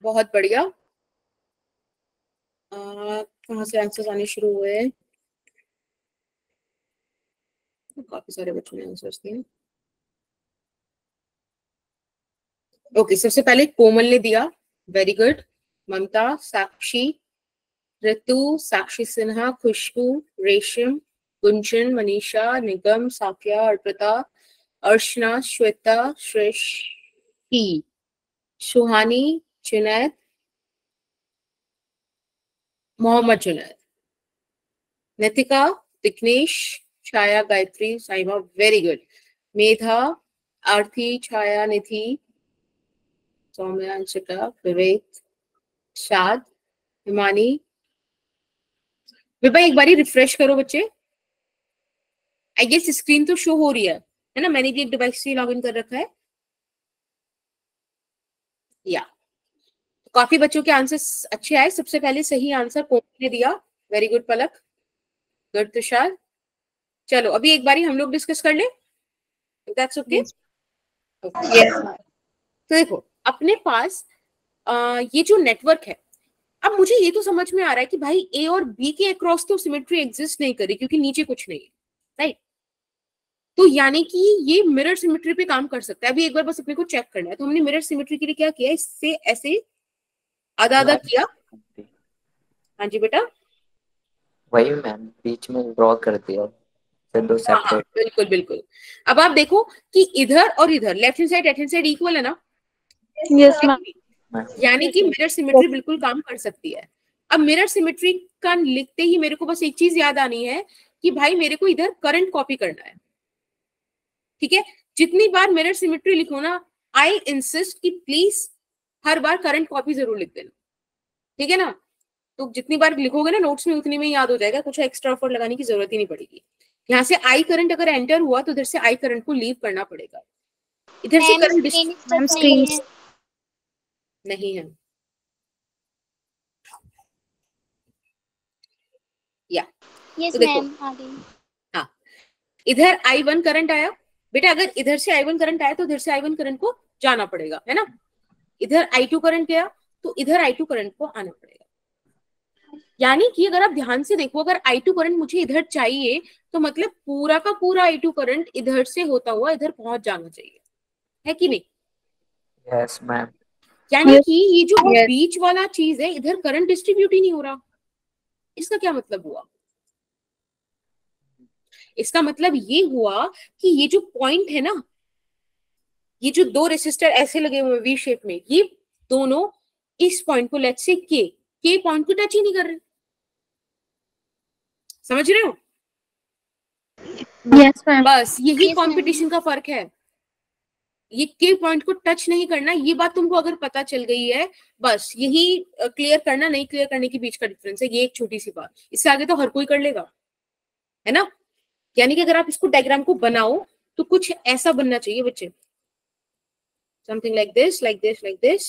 बहुत बढ़िया। कहाँ से आंसर्स आने शुरू हुए? काफी सारे बच्चों ने आंसर्स दिए। ओके, सबसे पहले कोमल ने दिया, वेरी गुड। ममता, साक्षी, ऋतु, साक्षी सिन्हा, खुशबू, रेशम, गुंजन, मनीषा, निगम, साफिया, अर्पिता, अर्चना, श्वेता, सृष्टि, सुहानी, जुनैद, मोहम्मद जुनैद, नितिका, दिग्नेश, छाया, गायत्री, साइमा, वेरी गुड। मेधा, आरती, छाया, निधि, सौम्या, अंशिका, विवेक, शाद, हिमानी। विभा एक बारी रिफ्रेश करो बच्चे। आई गेस स्क्रीन तो शो हो रही है ना, मैंने भी एक डिवाइस से लॉग इन कर रखा है। या काफी बच्चों के आंसर्स अच्छे आए। सबसे पहले सही आंसर कोमल ने दिया, वेरी गुड पलक, गुड तुषार। चलो अभी एक बारी हम लोग डिस्कस कर ले, दैट्स ओके। तो देखो अपने पास ये जो नेटवर्क है, अब मुझे ये तो समझ में आ रहा है कि भाई ए और बी के अक्रॉस तो सिमेट्री एग्जिस्ट नहीं करी क्योंकि नीचे कुछ नहीं है, राइट। तो यानी कि ये मिरर सिमेट्री पे काम कर सकता है। अभी एक बार बस अपने को चेक करना है। तो हमने मिरर सिमेट्री के लिए क्या किया, इससे ऐसे आधा आधा किया। हाँ जी बेटा, वही मैम बीच में ड्रॉ कर दिया, फिर दो हाँ सेपरेट। बिल्कुल बिल्कुल। अब आप देखो कि इधर और इधर left hand side right hand side equal है ना। Yes ma'am. यानी कि मिरर सिमेट्री बिल्कुल काम कर सकती है। अब मिरर सिमेट्री का लिखते ही मेरे को बस एक चीज याद आनी है कि भाई मेरे को इधर करंट कॉपी करना है, ठीक है। जितनी बार मिरर सिमेट्री लिखो ना, आई इंसिस्ट कि please her bar current copy जरूर लिख देना, ठीक है ना। तो जितनी बार लिखोगे ना नोट्स में उतनी में याद हो जाएगा, कुछ एक्स्ट्रा एफर्ट लगाने की जरूरत ही नहीं पड़ेगी। यहाँ से आई करंट अगर एंटर हुआ तो इधर से आई करंट को लीव करना पड़ेगा। इधर से करंट नहीं है या तो देखो हाँ, इधर I1 करंट आया बेटा, अगर इधर से I1 करंट आया तो इधर से I1 करंट को जाना पड़ेगा, है ना। इधर I2 करंट गया तो इधर I2 करंट को आना पड़ेगा। यानी कि अगर आप ध्यान से देखो, अगर I2 करंट मुझे इधर चाहिए तो मतलब पूरा का पूरा I2 करंट इधर से होता हुआ इधर पहुंच जाना चाहिए, है कि नहीं? Yes ma'am. यानी कि ये जो बीच वाला चीज है, इधर करंट डिस्ट्रीब्यूट ही नहीं हो रहा। इसका क्या मतलब हुआ? इसका मतलब ये हुआ कि ये जो पॉइंट है ना, ये जो दो रेसिस्टर ऐसे लगे हुए वी शेप में, ये दोनों इस पॉइंट को लेट्स से के पॉइंट को टच ही नहीं कर रहे। समझ रहे हो? Yes ma'am. बस यही कंपटीशन का फर्क है। ये के पॉइंट को टच नहीं करना, ये बात तुमको अगर पता चल गई है, बस यही क्लियर करना नहीं क्लियर करने के बीच का डिफरेंस है। ये एक छोटी सी बात, इससे आगे तो हर कोई कर लेगा, है ना। यानी कि अगर आप इसको डायग्राम को बनाओ तो कुछ ऐसा बनना चाहिए बच्चे, something like this like this like this.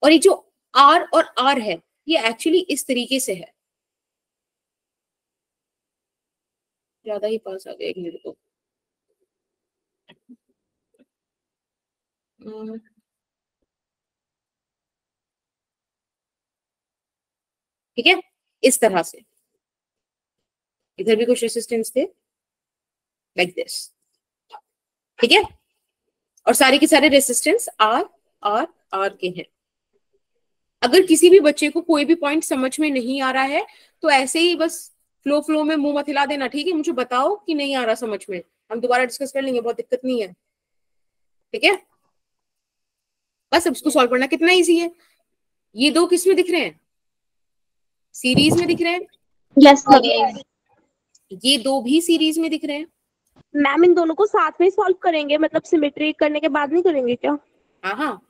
और ये जो आर और आर है ये एक्चुअली इस तरीके से है। ज्यादा ही पास आ गया एक मिनट को। ठीक है, इस तरह से इधर भी कुछ रेसिस्टेंस थे लाइक दिस, ठीक है। और सारे के सारे रेसिस्टेंस आर आर आर के हैं। अगर किसी भी बच्चे को कोई भी पॉइंट समझ में नहीं आ रहा है तो ऐसे ही बस फ्लो में मुंह मत हिला देना, ठीक है। मुझे बताओ कि नहीं आ रहा समझ में, हम दोबारा डिस्कस कर लेंगे, बहुत दिक्कत नहीं है, ठीक है। बस अब इसको सॉल्व करना कितना इजी है। ये दो किस में दिख रहे हैं? सीरीज में दिख रहे हैं। यस ये दो भी सीरीज में दिख रहे हैं। मैम इन दोनों को साथ में सॉल्व करेंगे, मतलब सिमेट्री करने के बाद नहीं करेंगे क्या? हाँ,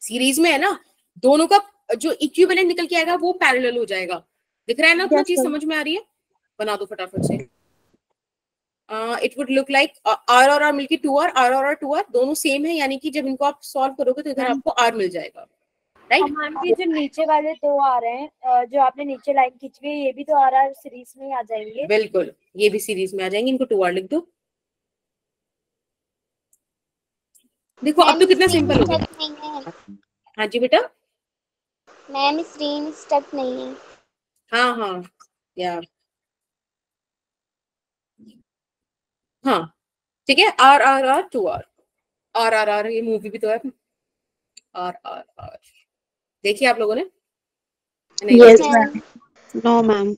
सीरीज में है ना, दोनों का जो इक्विवेलेंट निकल के आएगा वो पैरेलल हो जाएगा। दिख रहा है ना अपना चीज, समझ में आ रही है? बना दो फटाफट से। It would look like R और आर मिलके 2r, आर और आर 2r दोनों सेम है, यानी कि जब इनको आप सॉल्व करोगे तो इधर आपको r मिल जाएगा, राइट। मैम ये जो नीचे वाले दो आ रहे हैं, जो आपने नीचे लाइन खींची हुई है, ये भी तो आर सीरीज में ही आ जाएंगे। बिल्कुल, ये भी सीरीज में आ जाएंगे। इनको 2r लिख दो। देखो अब तो कितना सिंपल हो गया। हाँ जी बेटा। मैम स्क्रीन स्टक नहीं है। हाँ यार, हाँ ठीक है। R R R 2r, R R R, ये मूवी भी तो है। आर आर आर देखिए आप लोगों ने? Yes ma'am. नो मैम,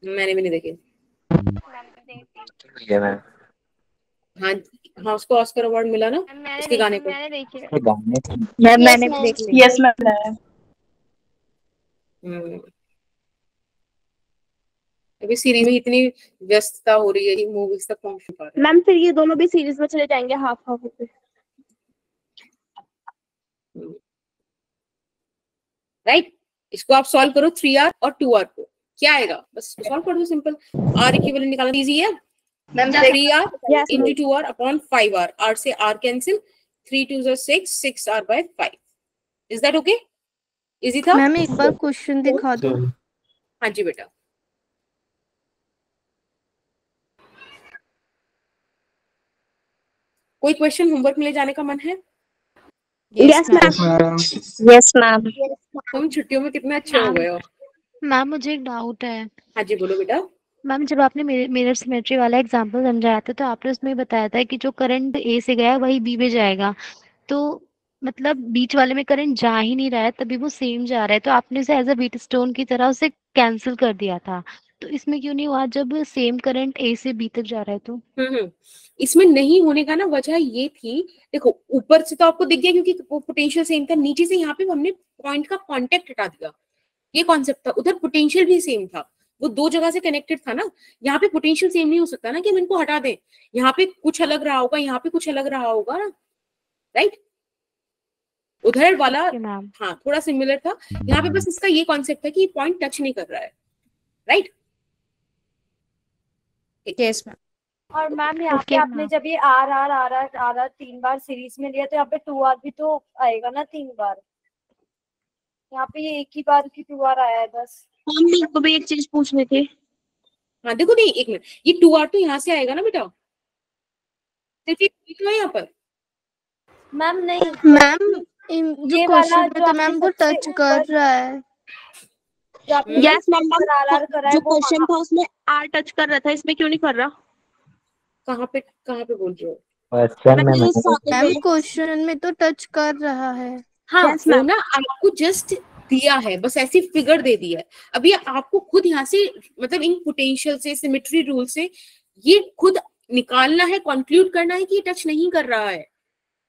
मैंने भी नहीं देखी। मैम हाँ उसको ऑस्कर अवार्ड मिला ना इसके गाने को। मैंने देखी है। मैम मैंने भी देख ली। Yes ma'am. अभी सीरीज में इतनी व्यस्तता हो रही है, मूवीज तक पहुंच पा रहे मैम फिर ये दोनों भी सीरीज में चले जाएंगे हाफ हाफ पे। राइट। इसको आप सॉल्व करो 3r और 2r को, क्या आएगा? बस सॉल्व कर दो, सिंपल। r इक्विवेलेंट निकालना इजी है ma'am. 3r into 2r upon 5r, r से r cancel, 3 2 6, 6r by 5। Is that okay? Easy था मैम एक बार क्वेश्चन दिखा दो। हाँ जी बेटा। कोई क्वेश्चन होमवर्क में ले जाने का मन है? Yes ma'am. Yes ma'am. तुम छुट्टियों में कितने अच्छे हो गए हो। मैम मुझे एक डाउट है। हाँ जी बोलो बेटा। मैम जब आपने मिरर सिमेट्री वाला एग्जांपल समझाया था तो आपने उसमें बताया था कि जो करंट ए से गया है वही बी में जाएगा, तो मतलब बीच वाले में करंट जा ही नहीं रहा है तभी वो सेम जा रहा है, तो आपने उसे एज अ बीट स्टोन की तरह उसे कैंसिल कर दिया था। तो इसमें क्यों नहीं हुआ जब सेम करंट ए से बी तक जा रहा है? तो इसमें नहीं होने का ना वजह ये थी, देखो ऊपर से तो आपको दिख गया क्योंकि पोटेंशियल सेम था, नीचे से यहाँ पे हमने पॉइंट का कांटेक्ट हटा दिया, ये कॉन्सेप्ट था। उधर पोटेंशियल भी सेम था, वो दो जगह से कनेक्टेड था ना। यहाँ पे पोटेंशियल सेम नहीं हो सकता ना कि हम इनको हटा दें, यहाँ पे कुछ अलग रहा होगा, यहाँ पे कुछ अलग रहा होगा ना, राइट। उधर वाला ओके मैम। हाँ थोड़ा सिमिलर था, यहाँ पे बस इसका ये कॉन्सेप्ट है कि पॉइंट टच नहीं कर रहा है, राइट? Yes ma'am. और मैम यहाँ पे ओके आपने मैम। जब ये आर आर 3 बार सीरीज में लिया तो यहाँ पे 2R भी तो आएगा ना 3 बार। यहाँ पे ये एक ही बार की 2R आया है बस। हम मेरे को भी एक चीज पूछनी थी। हाँ देखो नहीं, एक मिनट, ये 2R तो यहाँ से आएगा ना बेटा, सिर्फ ये तो है यहाँ पर। मैम नहीं, मैम जो ये वाला क्वेश्चन जो तो आपने मैम वो सबसे टच कर ऊपर रहा है। जो आपने यस मैम, आर करा है जो वो क्वेश्चन था उसमें आर टच कर रहा था, इसमें क्यों नहीं कर रहा? कहाँ पे बोल रहे हो? क्वेश्चन में मैंने मैंने मैम क्वेश्चन में तो टच कर रहा है। हाँ Yes, वो ma'am. ना आपको जस्ट दिया है, बस ऐसी फिगर दे दी है। अब ये आपको खुद यहाँ से मतलब इन पोटेंशियल से, सिमेट्री रूल से ये खुद निकालना है, कंक्लूड करना है कि ये टच नहीं कर रहा है,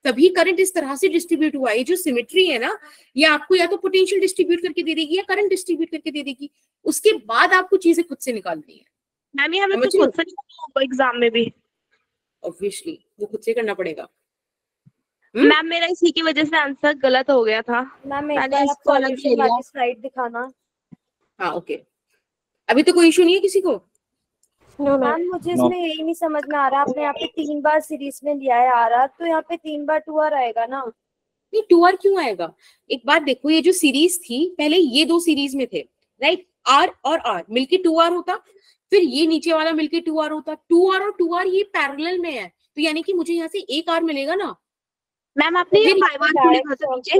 तभी करंट इस तरह से डिस्ट्रीब्यूट हुआ है। ये जो सिमेट्री है ना, ये आपको या तो पोटेंशियल डिस्ट्रीब्यूट करके दे देगी या करंट डिस्ट्रीब्यूट करके दे देगी, उसके बाद आपको चीजें खुद से निकालनी है। मैम ये हमें समझ तो खुद से करना होगा एग्जाम में भी। ऑब्वियसली वो खुद से करना पड़ेगा। मैम मेरा इसी की वजह से आंसर गलत हो गया था। मैम एक मैंने बार आप इसको अलग ले सॉल्यूशन लिया। वाली स्लाइड दिखाना। हाँ ओके, अभी तो कोई इशू नहीं है किसी को? मैम मुझे इसमें यही नहीं समझ में आ रहा, आपने यहाँ पे 3 बार सीरीज में लिया है आर तो यहाँ पे 3 बार 2R आएगा ना। नहीं 2R क्यों आएगा? एक बात देखो, ये जो सीरीज थी पहले ये दो सीरीज में थे, राइट? R और R मिलके 2R होता, फिर ये नीचे वाला मिलके 2R होता। 2R और 2R ये पैरेलल में है, तो यानी कि मुझे यहाँ से एक R मिलेगा ना। मैम आपने ये 5R क्यों लिखा था नीचे?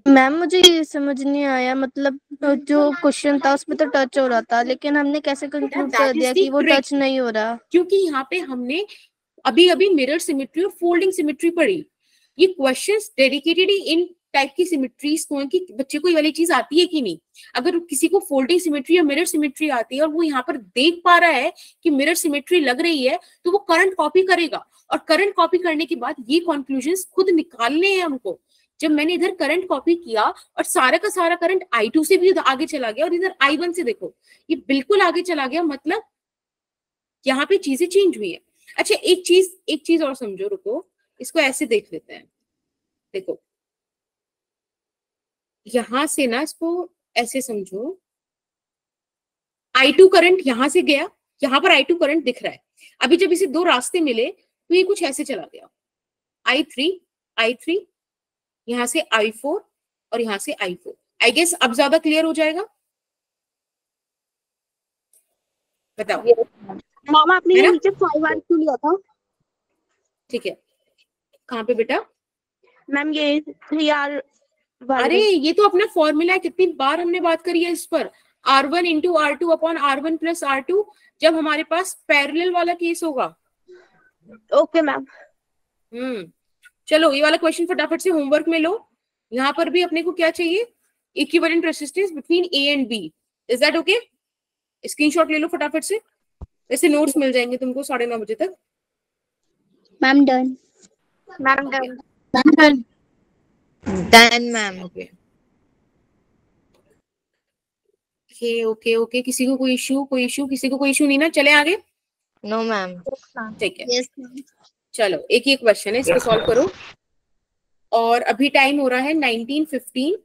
मैम मुझे ये समझ नहीं आया, मतलब जो क्वेश्चन था उसमें तो टच हो रहा था, लेकिन हमने कैसे कंक्लूड कर दिया कि वो टच नहीं हो रहा? क्योंकि यहाँ पे हमने अभी अभी मिरर सिमेट्री और फोल्डिंग सिमेट्री पढ़ी। ये क्वेश्चंस डेडिकेटेड इन टाइप की सिमेट्रीज को हैं कि बच्चे को ये वाली चीज आती है कि नहीं। अगर किसी को फोल्डिंग सिमेट्री या मिरर सिमेट्री आती है और वो यहाँ पर देख पा रहा है कि मिरर सिमेट्री लग रही है, तो वो करंट कॉपी करेगा, और करंट कॉपी करने के बाद ये कंक्लूजन्स खुद निकालने हैं हमको। जब मैंने इधर करंट कॉपी किया और सारा का सारा करंट I2 से भी आगे चला गया, और इधर I1 से देखो ये बिल्कुल आगे चला गया, मतलब यहाँ पे चीजें चेंज हुई है। अच्छा एक चीज और समझो, रुको इसको ऐसे देख लेते हैं। देखो यहां से ना इसको ऐसे समझो, I2 करंट यहां से गया, यहां पर I2 करंट दिख रहा है। अभी जब इसे दो रास्ते मिले तो ये कुछ ऐसे चला गया, I3 यहां से I4 और यहां से I4। आई गेस अब ज्यादा क्लियर हो जाएगा, बताओ। मैम आपने ये नीचे 5R क्यों लिया था? ठीक है, कहाँ पे बेटा? मैम ये 3R अरे ये तो अपना फॉर्मूला है, कितनी बार हमने बात करी है इस पर। R1 into R2 upon R1 plus R2, जब हमारे पास पैरेलल वाला केस होगा। Okay ma'am. चलो ये वाला क्वेश्चन फटाफट से होमवर्क में लो। यहाँ पर भी अपने को क्या चाहिए? Equivalent resistance between A and B। Is that okay? Screenshot ले लो फटाफट से, ऐसे नोट्स मिल जाएंगे तुमको 9:30 बजे तक। Ma'am done. Ma'am done. Done ma'am. Okay okay okay, किसी को कोई इशू किसी को कोई इशू नहीं ना? चले आगे। No ma'am. ठीक है, यस चलो एक ही क्वेश्चन है, इसको सॉल्व करो। और अभी टाइम हो रहा है 19:15।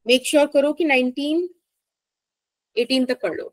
मेक श्योर करो कि 19:18 तक कर लो।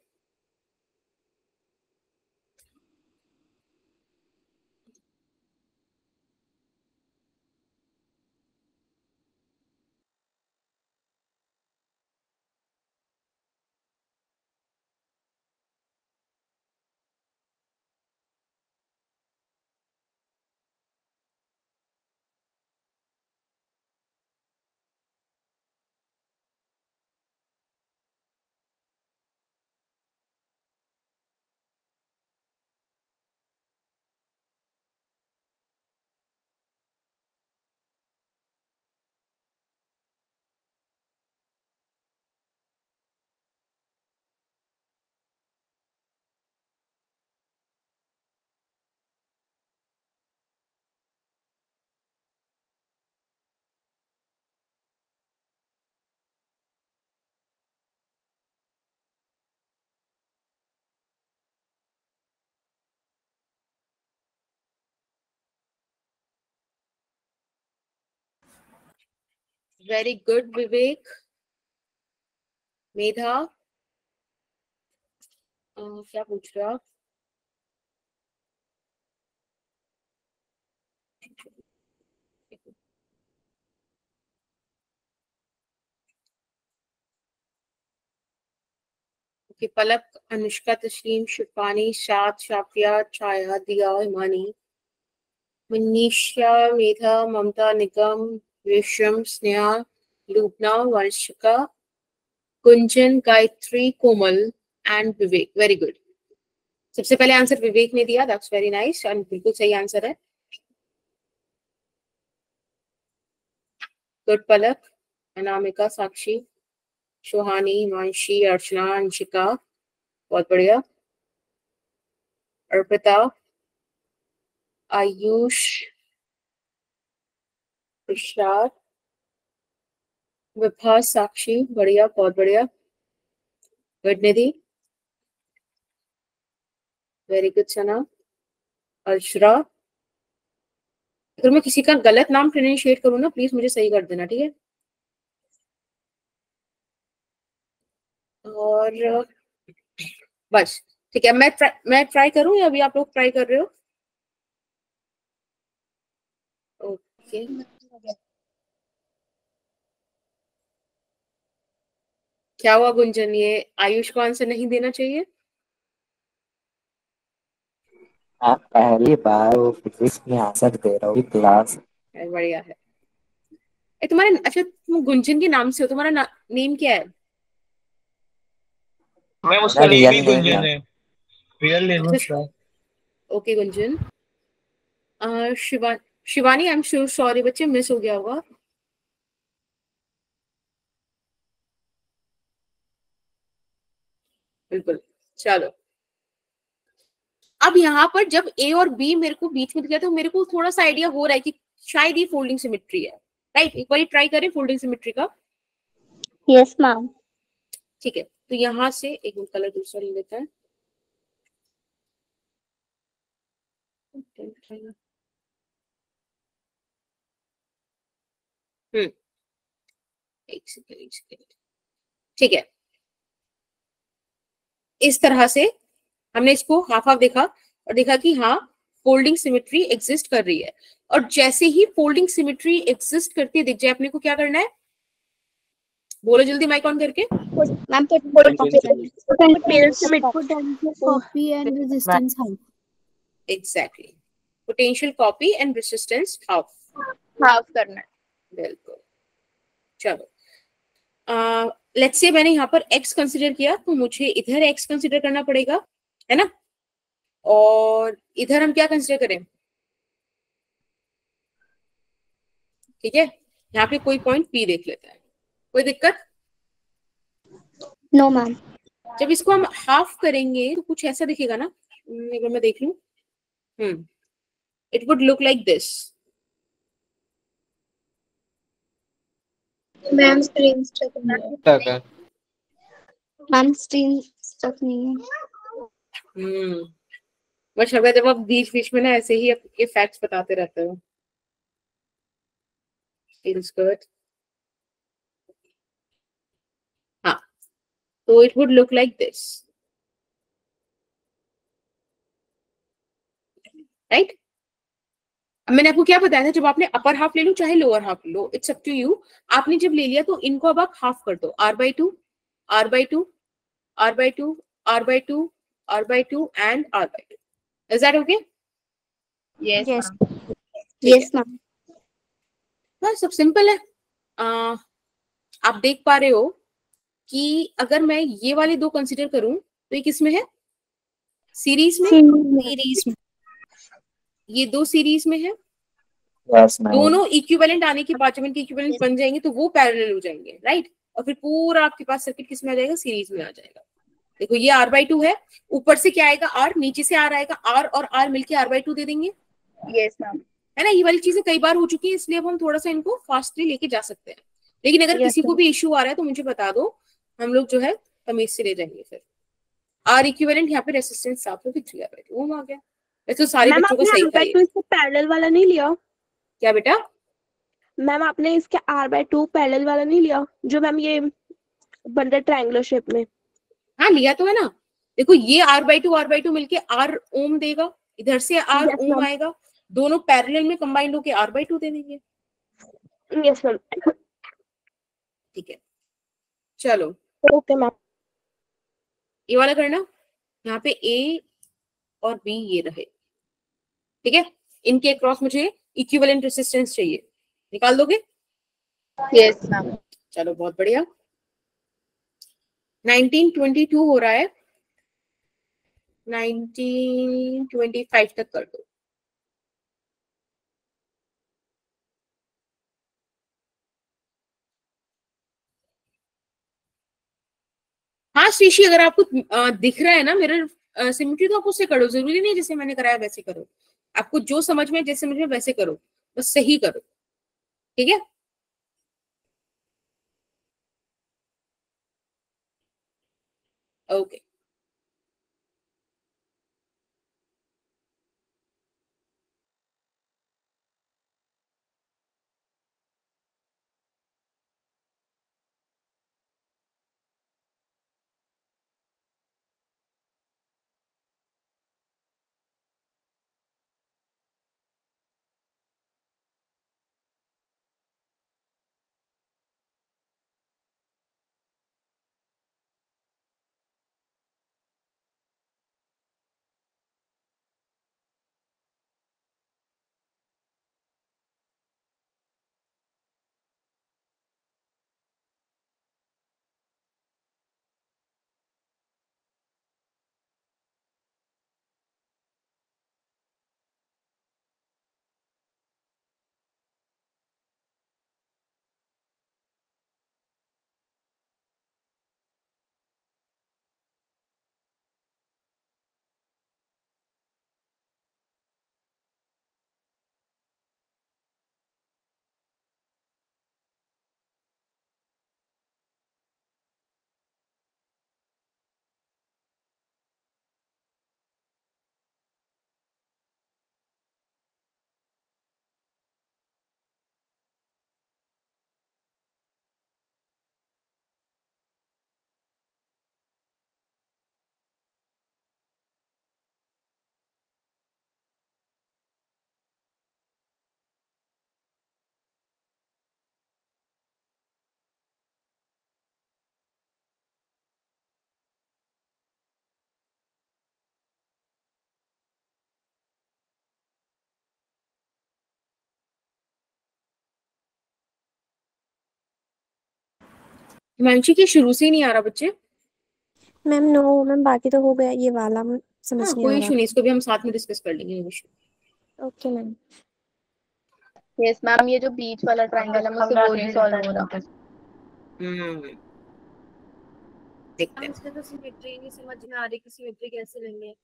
वेरी गुड विवेक। मेधा क्या पूछ रहे हो आप? ओके, पलक, अनुष्का, तस्लीम, शिफानी, शाद, शाफिया, छाया, दिया, हिमानी, मनीषा, मेधा, ममता, निगम, रेशम, स्नेहा, लूबना, वर्षिका, कुंजन, गायत्री, कोमल एंड विवेक। Very good. सबसे पहले आंसर विवेक ने दिया, दैट्स वेरी नाइस एंड बिल्कुल सही आंसर है। गुड पलक, अनामिका, साक्षी, सुहानी, हिमांशी, अर्चना, अंशिका, बहुत बढ़िया। अर्पिता, आयुष, तुषार, विभा, साक्षी, बढ़िया, बहुत बढ़िया। गुड निधि, वेरी गुड सना, अशरा। अगर मैं किसी का गलत नाम प्रोनाउंसिएट करूँ ना, प्लीज मुझे सही कर देना, ठीक है? और बस ठीक है, मैं ट्राई करूँ या अभी आप लोग ट्राई कर रहे हो? ओके, क्या हुआ गुंजन, ये आयुष को आंसर नहीं देना चाहिए? आप पहली बार फिजिक्स में आंसर दे रहा हूँ क्लास। बढ़िया है। तुम्हारे, अच्छा तुम गुंजन के नाम से हो, तुम्हारा नेम क्या है? मैम उसका नेम ही गुंजन है, रियल नेम उसका। Okay Gunjan. Shivani, I am sorry बच्चे, मिस हो गया होगा। बिल्कुल, चलो। अब यहाँ पर जब ए और बी मेरे को बीच में दिया तो मेरे को थोड़ा सा आइडिया हो रहा है कि शायद ये फोल्डिंग सिमेट्री है, राइट? एक बार ट्राई करें फोल्डिंग सिमेट्री का। Yes ma'am. ठीक है, तो यहाँ से एक कलर दूसरा ले लेता है। एक सेकेंड। ठीक है, इस तरह से हमने इसको हाफ हाफ देखा और देखा कि हाँ फोल्डिंग सिमेट्री एग्जिस्ट कर रही है। और जैसे ही फोल्डिंग सिमेट्री एग्जिस्ट करती है, दिख जाए अपने को क्या करना है, बोलो जल्दी माइक ऑन करके। Ma'am copy and resistance half. Exactly, potential copy and resistance half करना है। बिल्कुल। चलो, लेट्स से मैंने यहाँ पर x कंसीडर किया तो मुझे इधर x कंसीडर करना पड़ेगा, है ना? और इधर हम क्या कंसीडर करें? ठीक है, यहाँ पे कोई पॉइंट P देख लेता है, कोई दिक्कत? No ma'am. जब इसको हम हाफ करेंगे तो कुछ ऐसा दिखेगा ना, एक बार मैं देख लूं। It would look like this. Ma'am screen stuck नहीं है। मैम स्क्रीन स्टक नहीं है। बस अगर जब आप बीच बीच में ना ऐसे ही ये फैक्ट्स बताते रहते हो। Feels good. हाँ, तो it would look like this, right? अब मैंने आपको क्या बताया था, जब आपने अपर हाफ ले लो चाहे लोअर हाफ लो, इट्स अप टू यू। आपने जब ले लिया तो इनको अब आप हाफ कर दो, r/2, r/2, r/2, r/2, r/2 and r/2. Is that okay? Yes. Yes ma'am. बस सब सिंपल है। आप देख पा रहे हो कि अगर मैं ये वाले दो कंसीडर करूं तो ये किस में है? सीरीज में। सीरीज में। ये दो सीरीज में है। Yes, दोनों इक्विवेलेंट आने के बाद जब इनके इक्विवेलेंट बन जाएंगे तो वो पैरेलल हो जाएंगे, राइट? और फिर पूरा आपके पास सर्किट किस में आ जाएगा? सीरीज में आ जाएगा। देखो ये r/2 है, ऊपर से क्या आएगा? r, नीचे से r आएगा, r और r मिलके r/2 दे देंगे। Yes ma'am. है ना? ये वाली चीजें कई बार हो चुकी है, इसलिए अब हम थोड़ा सा इनको फास्टली लेके जा सकते हैं। लेकिन अगर किसी को भी इश्यू आ रहा है तो मुझे बता दो, हम लोग जो है तमीज से ले जाएंगे। फिर r इक्विवेलेंट यहाँ पे रेसिस्टेंस साफ होगी, 3r/2 ओम आ गया। वैसे तो सारे बच्चों का सही था। इसको पैरेलल वाला नहीं लिया क्या बेटा? मैम आपने इसके r/2 पैरेलल वाला नहीं लिया जो मैम ये बन रहा है ट्रायंगुलर शेप में? हाँ लिया तो है ना। देखो ये r/2 मिलके r ओम देगा, इधर से r Yes, ओम ma'am. आएगा, दोनों पैरेलल में कंबाइंड होके r/2 दे देंगे। Yes ma'am. ठीक है चलो ओके मैम। ये वाला करना, यहाँ पे a और b ये रहे, ठीक है। इनके क्रॉस मुझे इक्विवेलेंट रेजिस्टेंस चाहिए, निकाल दोगे? Yes ma'am. चलो बहुत बढ़िया। 1922 हो रहा है, 1925 तक कर दो। हाँ श्रीशी, अगर आपको दिख रहा है ना मिरर सिमेट्री तो आप उससे करो, जरूरी नहीं जैसे मैंने कराया वैसे करो, आपको जो समझ में जैसे समझ में वैसे करो, बस सही करो, ठीक है। ओके हिमांशी की शुरू से ही नहीं आ रहा बच्चे? मैम नो मैम, बाकी तो हो गया, ये वाला समझ हाँ नहीं कोई आ इशू रहा। नहीं, इसको भी हम साथ में डिस्कस कर लेंगे, ओके मैम। यस मैम, ये जो बीच वाला ट्रायंगल है मुझसे वो नहीं सॉल्व हो रहा। देखते हैं। इसमें तो सिमेट्री नहीं समझ में आ रही कि सिमेट्री कैसे लेंगे।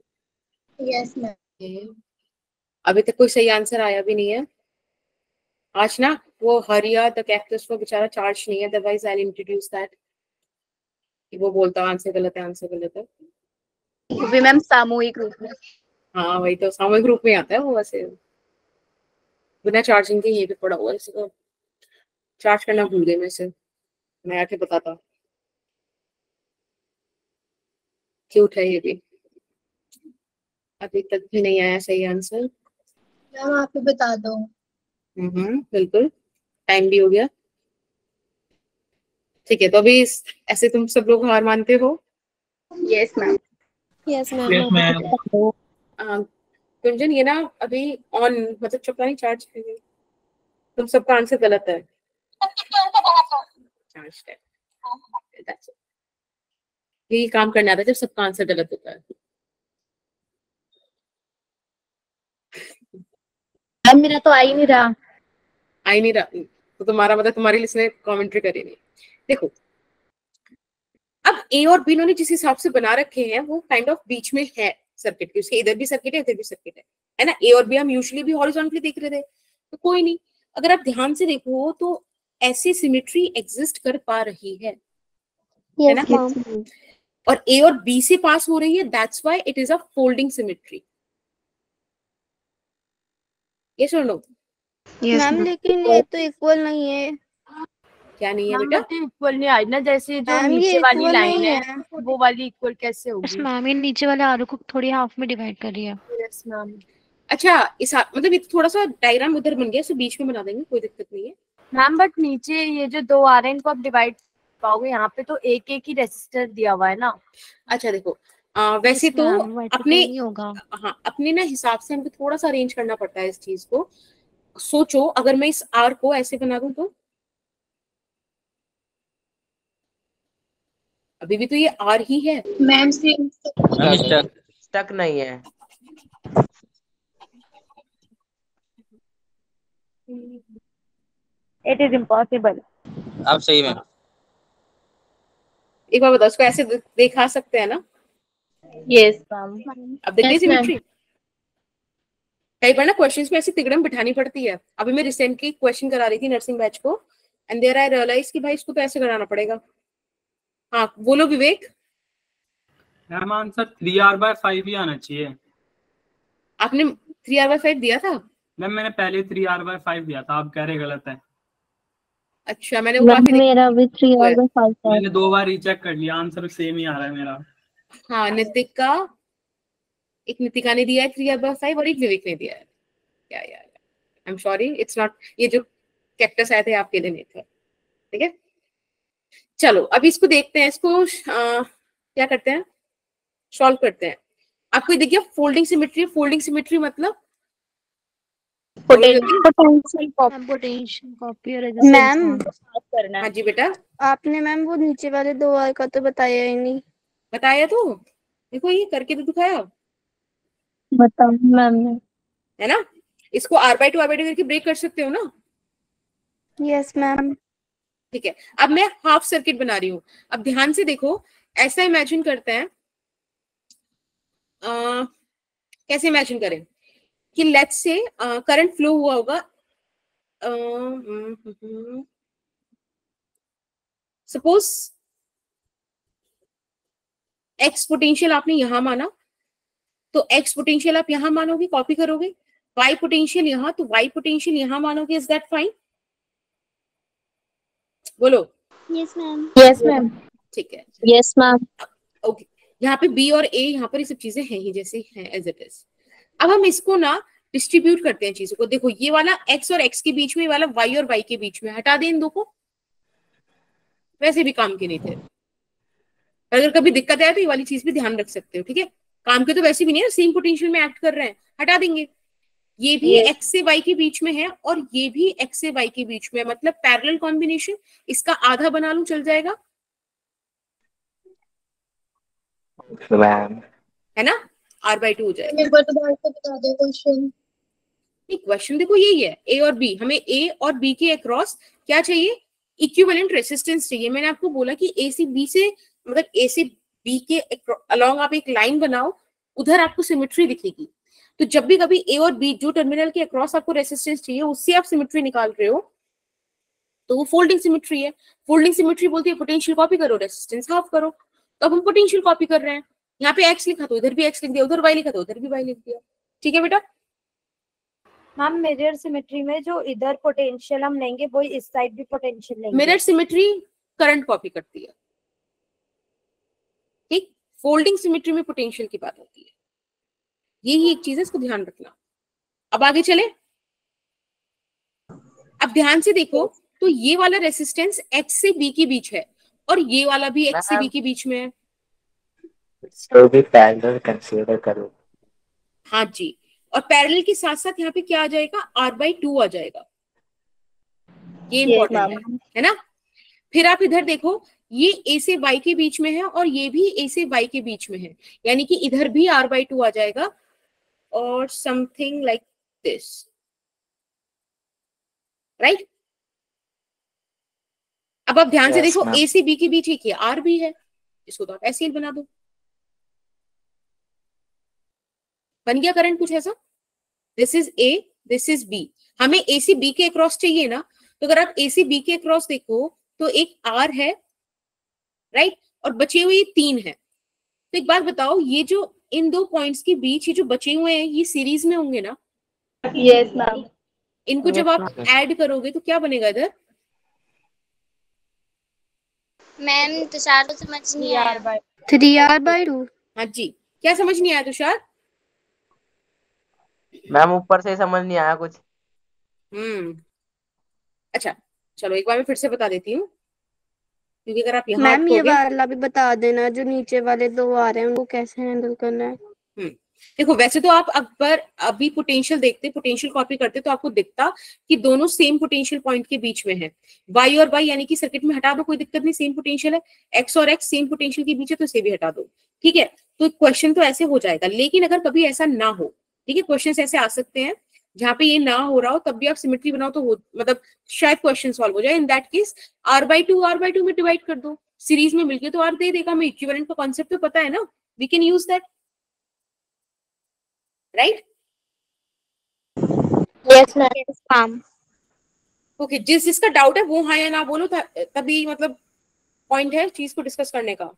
Yes ma'am. अभी तक कोई सही आंसर आया भी नहीं है आज ना। वो हरिया द कैक्टस को बेचारा चार्ज नहीं है, otherwise I will introduce that. वो बोलता आंसर गलत है, आंसर गलत है। वो भी मैम सामूहिक रूप में। हाँ वही तो, सामूहिक रूप में आता है वो, वैसे बिना चार्जिंग के ये भी पड़ा हुआ है, इसी को चार्ज करना भूल गई मैं आके बताता। क्यूट है ये भी, अभी तक भी नहीं आया सही आंसर। मैम आप ही बता दो। बिल्कुल, टाइम भी हो गया। ठीक है तो अभी ऐसे तुम सब लोग हार मानते हो? Yes ma'am. Yes yes ma'am. Ma'am. Kunjan ये ना अभी ऑन मतलब चुपका नहीं चार्ज है, तुम सबका आंसर गलत है। चार्ज है, यही काम करने आता है जब सबका आंसर गलत होता है। मैम मेरा तो आ ही नहीं रहा। तो तुम्हारा मतलब तुम्हारी लिस्ट ने कमेंट्री करी नहीं। देखो अब ए और बी इन्होंने जिस हिसाब से बना रखे हैं वो काइंड ऑफ बीच में है सर्किट के, उसके इधर भी सर्किट है इधर भी सर्किट है ना। ए और बी हम यूजुअली भी हॉरिजॉन्टली देख रहे थे, तो कोई नहीं। अगर आप ध्यान से देखो तो ऐसी सिमेट्री एग्जिस्ट कर पा रही है ना। और ए और बी से पास हो रही है, that's why it is a folding symmetry. Yes और नो? मैम लेकिन ये तो इक्वल नहीं है। क्या नहीं है बेटा? इक्वल नहीं आई ना, जैसे जो मैम ये नीचे वाली इक्वल लाइन नहीं है वो वाली इक्वल कैसे होगी? मैम ये नीचे वाले आरो को थोड़ी हाफ में डिवाइड कर रही है। Yes ma'am. अच्छा मतलब ये थोड़ा सा डायग्राम उधर बन गया, सो बीच में बना देंगे, कोई दिक्कत नहीं है मैम। बट नीचे ये जो दो आ रहे हैं इनको आप डिवाइड पाओगे? यहाँ पे तो एक एक ही रेसिस्टर दिया हुआ है ना। अच्छा देखो वैसे तो अपने होगा। हाँ अपने ना हिसाब से हमको थोड़ा सा अरेंज करना पड़ता है इस चीज को। सोचो अगर मैं इस आर को ऐसे बना दूं तो अभी भी तो ये आर ही है। मैम स्टक नहीं है। It is impossible. अब सही में एक बार बताओ, इसको ऐसे दिखा सकते हैं ना? Yes ma'am. अब देखिए सिमेट्री। कई बार ना क्वेश्चंस में ऐसी तिगड़म बिठानी पड़ती है। अभी मैं रिसेंटली क्वेश्चन करा रही थी नर्सिंग बैच को, एंड देयर आई रियलाइज कि भाई इसको तो ऐसे कराना पड़ेगा। हाँ बोलो विवेक। मैम आंसर 3r/5 ही आना चाहिए। आपने 3r/5 दिया था? मैम मैंने पहले 3r/5 दिया था, आप कह रहे गलत है। अच्छा मैंने मेरा भी 3r/5 है। मैंने 2 बार रीचेक कर लिया, आंसर सेम ही आ रहा है मेरा। हाँ नितिका ने दिया है 3r/5 और एक विवेक ने दिया है। क्या यार I am sorry, it's not, ये जो कैक्टस आए थे आपके लिए नहीं थे। ठीक है चलो अब इसको देखते हैं, इसको क्या करते हैं, सॉल्व करते हैं। आपको देखिए फोल्डिंग सिमेट्री। फोल्डिंग सिमेट्री मतलब पोटेंशियल कॉपी और रेजिस्टेंस मैम करना है। हाँ जी बेटा। आपने मैम वो नीचे वाले 2 आर का तो बताया ही नहीं। बताया तो देखो, ये करके तो दिखाया बताओ मैम। है ना? इसको r/2 करके ब्रेक कर सकते हो ना? Yes ma'am. ठीक है अब मैं हाफ सर्किट बना रही हूँ। अब ध्यान से देखो, ऐसा इमेजिन करते हैं, कैसे इमेजिन करें कि लेट्स से करंट फ्लो हुआ होगा। सपोज एक्स पोटेंशियल आपने यहां माना, तो एक्स पोटेंशियल आप यहां मानोगे, कॉपी करोगे। वाई पोटेंशियल यहां, तो वाई पोटेंशियल यहां मानोगे। Is that fine? बोलो। Yes ma'am. Yes ma'am. ठीक है यस मैम। ओके यहाँ पे बी और ए, यहाँ पर ये सब चीजें हैं ही जैसे हैं एज इट इज। अब हम इसको ना डिस्ट्रीब्यूट करते हैं चीजों को। देखो ये वाला एक्स और एक्स के बीच में, ये वाला वाई और वाई के बीच में, हटा दें इन दो को, वैसे भी काम के नहीं थे। अगर कभी दिक्कत आए तो ये वाली चीज भी ध्यान रख सकते हो। ठीक है काम के तो वैसे भी नहीं है, सेम पोटेंशियल में एक्ट कर रहे हैं, हटा देंगे। ये भी एक्स से वाई के बीच में है और ये भी एक्स से वाई के बीच में है, मतलब पैरेलल कॉम्बिनेशन। इसका आधा बना लूं चल जाएगा, है ना? r/2 हो जाएगा। एक बार दोबारा से बता दो क्वेश्चन। क्वेश्चन देखो यही है, ए और बी, हमें ए और बी के अक्रॉस क्या चाहिए? इक्विवेलेंट रेसिस्टेंस चाहिए। मैंने आपको बोला कि ए से बी से, मतलब ए से बी के अलोंग आप एक लाइन बनाओ, उधर आपको सिमेट्री दिखेगी। तो जब भी कभी ए और बी जो टर्मिनल के अक्रॉस आपको रेसिस्टेंस चाहिए, उससे आप सिमेट्री निकाल रहे हो, तो वो फोल्डिंग सिमेट्री है। फोल्डिंग सिमेट्री बोलती है पोटेंशियल कॉपी करो, रेसिस्टेंस हाफ करो। तो अब हम पोटेंशियल कॉपी कर रहे हैं। यहाँ पे एक्स लिखा तो इधर भी एक्स लिख दिया, उधर वाई लिखा तो उधर भी वाई लिख दिया। ठीक है बेटा? मैम मिरर सिमेट्री में जो इधर पोटेंशियल हम लेंगे वो इस साइड भी पोटेंशियल लेंगे। मिरर सिमेट्री करंट कॉपी करती है, ठीक। फोल्डिंग सिमेट्री में पोटेंशियल की बात होती है। यही एक चीज है, इसको ध्यान रखना। अब आगे चले। अब ध्यान से देखो, तो ये वाला रेसिस्टेंस एक्स से बी के बीच है और ये वाला भी एक्स से बी के बीच में है। इसको भी पैरेलल कंसीडर करो। हाँ जी, और पैरेलल के साथ साथ यहाँ पे क्या आ जाएगा? r/2 आ जाएगा। ये इंपॉर्टेंट है ना? फिर आप इधर देखो, ये ए से वाई के बीच में है और ये भी ए से वाई के बीच में है, यानी कि इधर भी r/2 आ जाएगा और समथिंग लाइक दिस, राइट? अब आप ध्यान से देखो, ए से बी के बीच एक आर भी है, इसको तो आप ऐसे ही बना दो, बन गया करंट कुछ ऐसा। This is A, this is B. हमें ए से बी के अक्रॉस चाहिए ना, तो अगर आप ए से बी के अक्रॉस देखो तो एक आर है, राइट, और बचे हुए 3 है। तो एक बात बताओ, ये जो इन दो पॉइंट्स के बीच ये जो बचे हुए हैं, ये सीरीज में होंगे ना? Yes ma'am. इनको जब आप ऐड करोगे तो क्या बनेगा इधर? मैम तुषार को समझ नहीं आया। 3r/2। हाँ जी, क्या समझ नहीं आया तुषार? मैम ऊपर से समझ नहीं आया कुछ। अच्छा चलो एक बार मैं फिर से बता देती हूँ, क्योंकि अगर आप यहाँ मैम ये अटकोगे। वाला भी बता देना, जो नीचे वाले 2 आ रहे हैं उनको कैसे हैंडल करना है। देखो वैसे तो आप अगर अभी पोटेंशियल देखते, पोटेंशियल कॉपी करते तो आपको दिखता कि दोनों सेम पोटेंशियल पॉइंट के बीच में है। वाई और वाई यानी कि सर्किट में हटा दो, कोई दिक्कत नहीं, सेम पोटेंशियल है। एक्स और एक्स सेम पोटेंशियल के बीच है तो इसे भी हटा दो, ठीक है। तो क्वेश्चन तो ऐसे हो जाएगा। लेकिन अगर कभी ऐसा ना हो, ठीक है, क्वेश्चन ऐसे आ सकते हैं जहाँ पे ये ना हो रहा हो, तब भी आप सिमेट्री बनाओ तो मतलब शायद क्वेश्चन सॉल्व हो जाए। इन दैट केस r/2 में डिवाइड कर दो, सीरीज में मिलके तो r दे देगा। हमें इक्विवेलेंट का कॉन्सेप्ट तो पता है ना, we can use that, right? Yes ma'am. Okay, जिसका डाउट है वो हाँ या ना बोलो, तभी मतलब पॉइंट है चीज को डिस्कस करने का।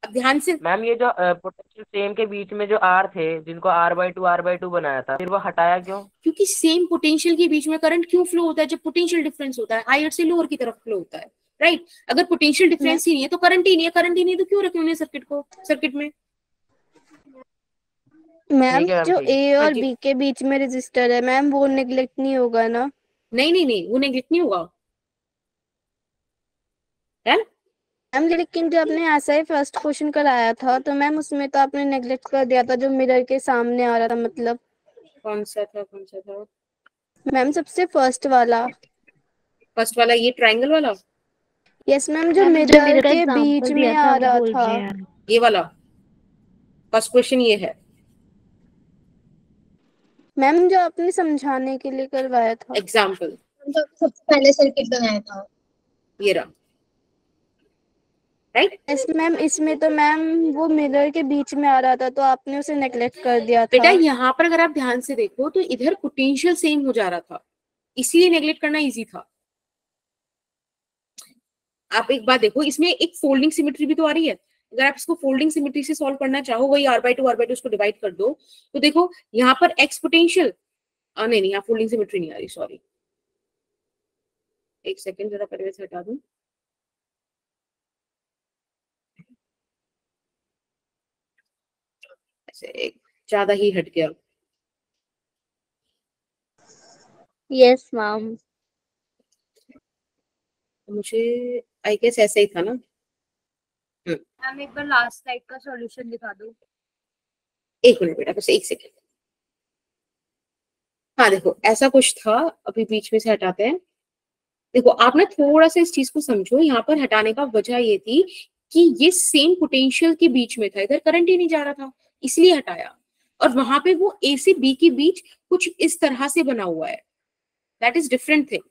अब ध्यान से। मैम ये जो पोटेंशियल सेम के बीच में जो आर थे, जिनको r/2 बनाया था, फिर वो हटाया क्यों? क्योंकि सेम पोटेंशियल के बीच में करंट क्यों फ्लो होता है? जब पोटेंशियल डिफरेंस होता है, हायर से लोअर की तरफ फ्लो होता है, राइट? अगर पोटेंशियल डिफरेंस ही नहीं है तो करंट ही नहीं है, करंट ही नहीं तो क्यों रखे उन्हें सर्किट में? मैम जो ठीक ए है। हाँ और जी। बी के बीच में रजिस्टर है मैम, वो नेग्लेक्ट नहीं होगा ना? नहीं, वो नेगलेक्ट नहीं होगा है। मैम लेकिन जो आपने ऐसा ही फर्स्ट क्वेश्चन कराया था तो मैम उसमें तो आपने नेग्लेक्ट कर दिया था, जो मिरर के सामने आ रहा था। मतलब कौन सा था? मैम सबसे फर्स्ट वाला ये ट्रायंगल वाला? यस मैम, जो मैम जो मिरर मेरे का के बीच एग्जांपल में दिया था आ वो रहा बोल था। रही हैं। ये वाला फर्स्ट क्वेश्चन ये है मैम जो आपने समझाने के लिए करवाया था एग्जाम्पल, सबसे पहले सर्किट बनाया था। ये रहा, राइट? यस मैम, इसमें तो मैम वो मिरर के बीच में आ रहा था तो आपने उसे नेग्लेक्ट कर दिया बेटा था। यहाँ पर अगर आप ध्यान से देखो तो इधर पोटेंशियल सेम हो जा रहा था, इसीलिए नेग्लेक्ट करना इजी था। आप एक बात देखो, इसमें एक फोल्डिंग सिमेट्री भी तो आ रही है। अगर आप इसको फोल्डिंग सिमेट्री से सॉल्व करना चाहो, वही r/2 उसको डिवाइड कर दो, तो देखो यहाँ पर x पोटेंशियल, नहीं यहाँ फोल्डिंग सिमेट्री नहीं आ रही, सॉरी, एक सेकंड जरा पहले से हटा दूं। ऐसे एक ज्यादा ही हट गया। Yes ma'am. मुझे आई गेस ऐसा ही था ना। मैम एक बार लास्ट स्लाइड का सॉल्यूशन दिखा दो। एक मिनट बेटा, बस एक सेकंड। हाँ देखो ऐसा कुछ था, अभी बीच में से हटाते हैं। देखो आप ना थोड़ा सा इस चीज को समझो, यहाँ पर हटाने का वजह ये थी कि ये सेम पोटेंशियल के बीच में था, इधर करंट ही नहीं जा रहा था, इसलिए हटाया। और वहां पे वो ए से बी के बीच कुछ इस तरह से बना हुआ है, दैट इज डिफरेंट थिंग,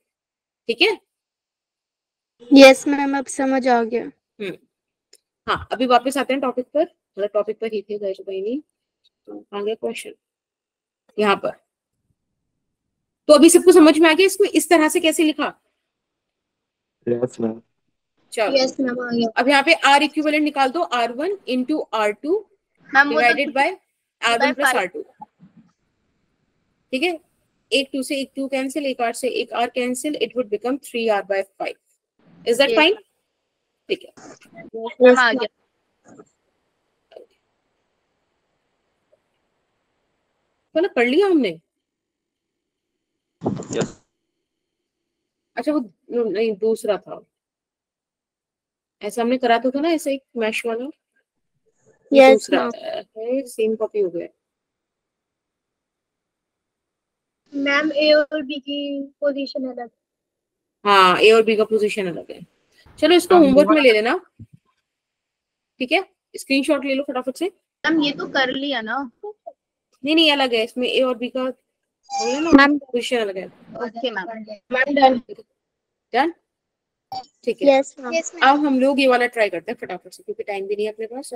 ठीक है? यस मैम, अब समझ आ गया। हाँ अभी वापस आते हैं टॉपिक पर, मतलब टॉपिक पर ही थे, गए तो कहीं नहीं। तो आ गया क्वेश्चन यहाँ पर। तो अभी सबको समझ में आ गया इसको इस तरह से कैसे लिखा? Yes ma'am. चलो यस मैम आ गया। अब यहाँ पे R इक्विवेलेंट निकाल दो, R1 into R2 divided by R1 plus R2, ठीक है? एक 2 से एक 2 कैंसिल, एक R से एक R cancel, it would become 3r/5। Is that fine? ठीक है, आ गया। मतलब कर लिया हमने। अच्छा वो नहीं दूसरा था, ऐसा हमने करा तो था ना, ऐसा एक मैश वाला। ये यस दूसरा है, सेम कॉपी हो गया। मैम ए और बी की पोजीशन अलग। हाँ ए और बी का पोजीशन अलग है। चलो इसको होमवर्क में ले लेना, ठीक है? स्क्रीनशॉट ले लो फटाफट से। मैम ये तो कर लिया ना। नहीं अलग है, इसमें ए और बी का मैम पोजीशन अलग है। Okay ma'am. डन, ठीक है। Yes ma'am. अब हम लोग ये वाला ट्राई करते हैं फटाफट से, क्योंकि टाइम भी नहीं है अपने पास।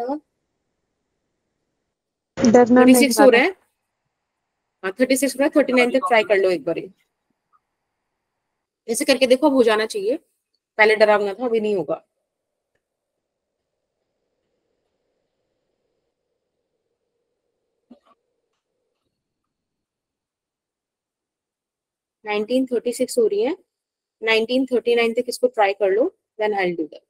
36 हो रहे हैं, हाँ 36 हो रहा है, 39 तक ट्राई कर लो एक बार। ऐसे करके देखो, अब हो जाना चाहिए। पहले डरावना था, अभी नहीं होगा। 1936 हो रही है, 1939 तक इसको ट्राई कर लो, then I will do that.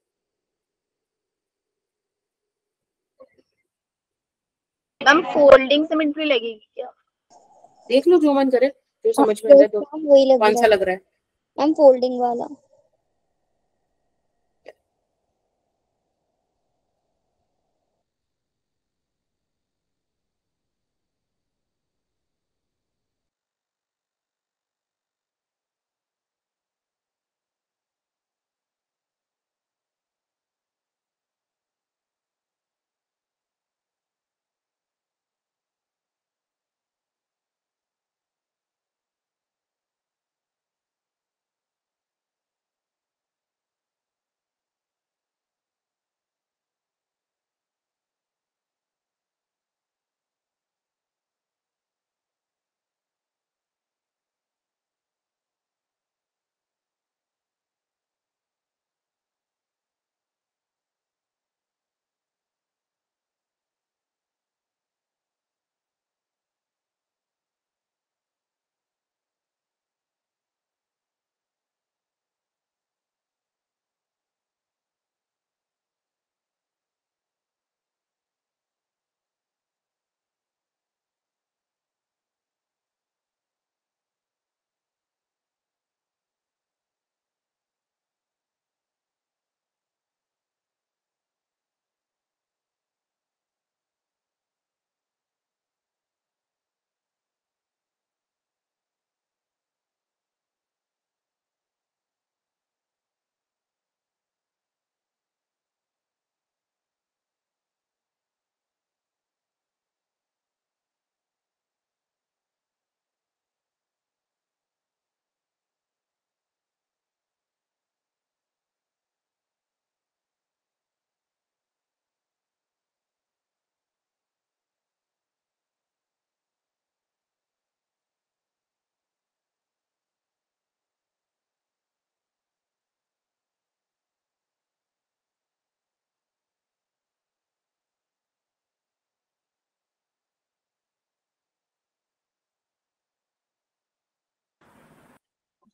Ma'am folding symmetry लगेगी क्या? देख लो जो मन करे, जो समझ में आ जाए, तो वही लग कौन रहा सा है लग रहा है। मैम, फोल्डिंग वाला।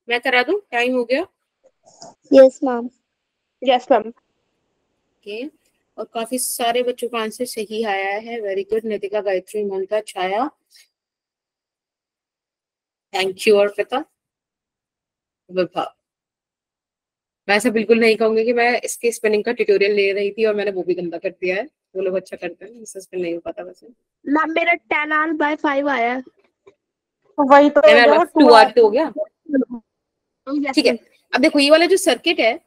मैं करा दूं, टाइम हो गया। Yes ma'am. Yes ma'am. Okay, और काफी सारे बच्चों का आंसर सही आया है। Very good. Nitika, Gayatri, Mamta, Chhaya, thank you. Arpita, Vibha. मैं ऐसा बिल्कुल नहीं कहूंगी कि मैं इसके स्पेलिंग का ट्यूटोरियल ले रही थी और मैंने वो भी गंदा कर दिया है। वो लोग अच्छा करते हैं, इससे स्पेल नहीं हो पाता वैसे। मैम मेरा 10r/5 आया है। वही तो हो गया, वो 2 आर तो हो गया। यस ठीक है, मैम। अब देखो ये वाला जो सर्किट है,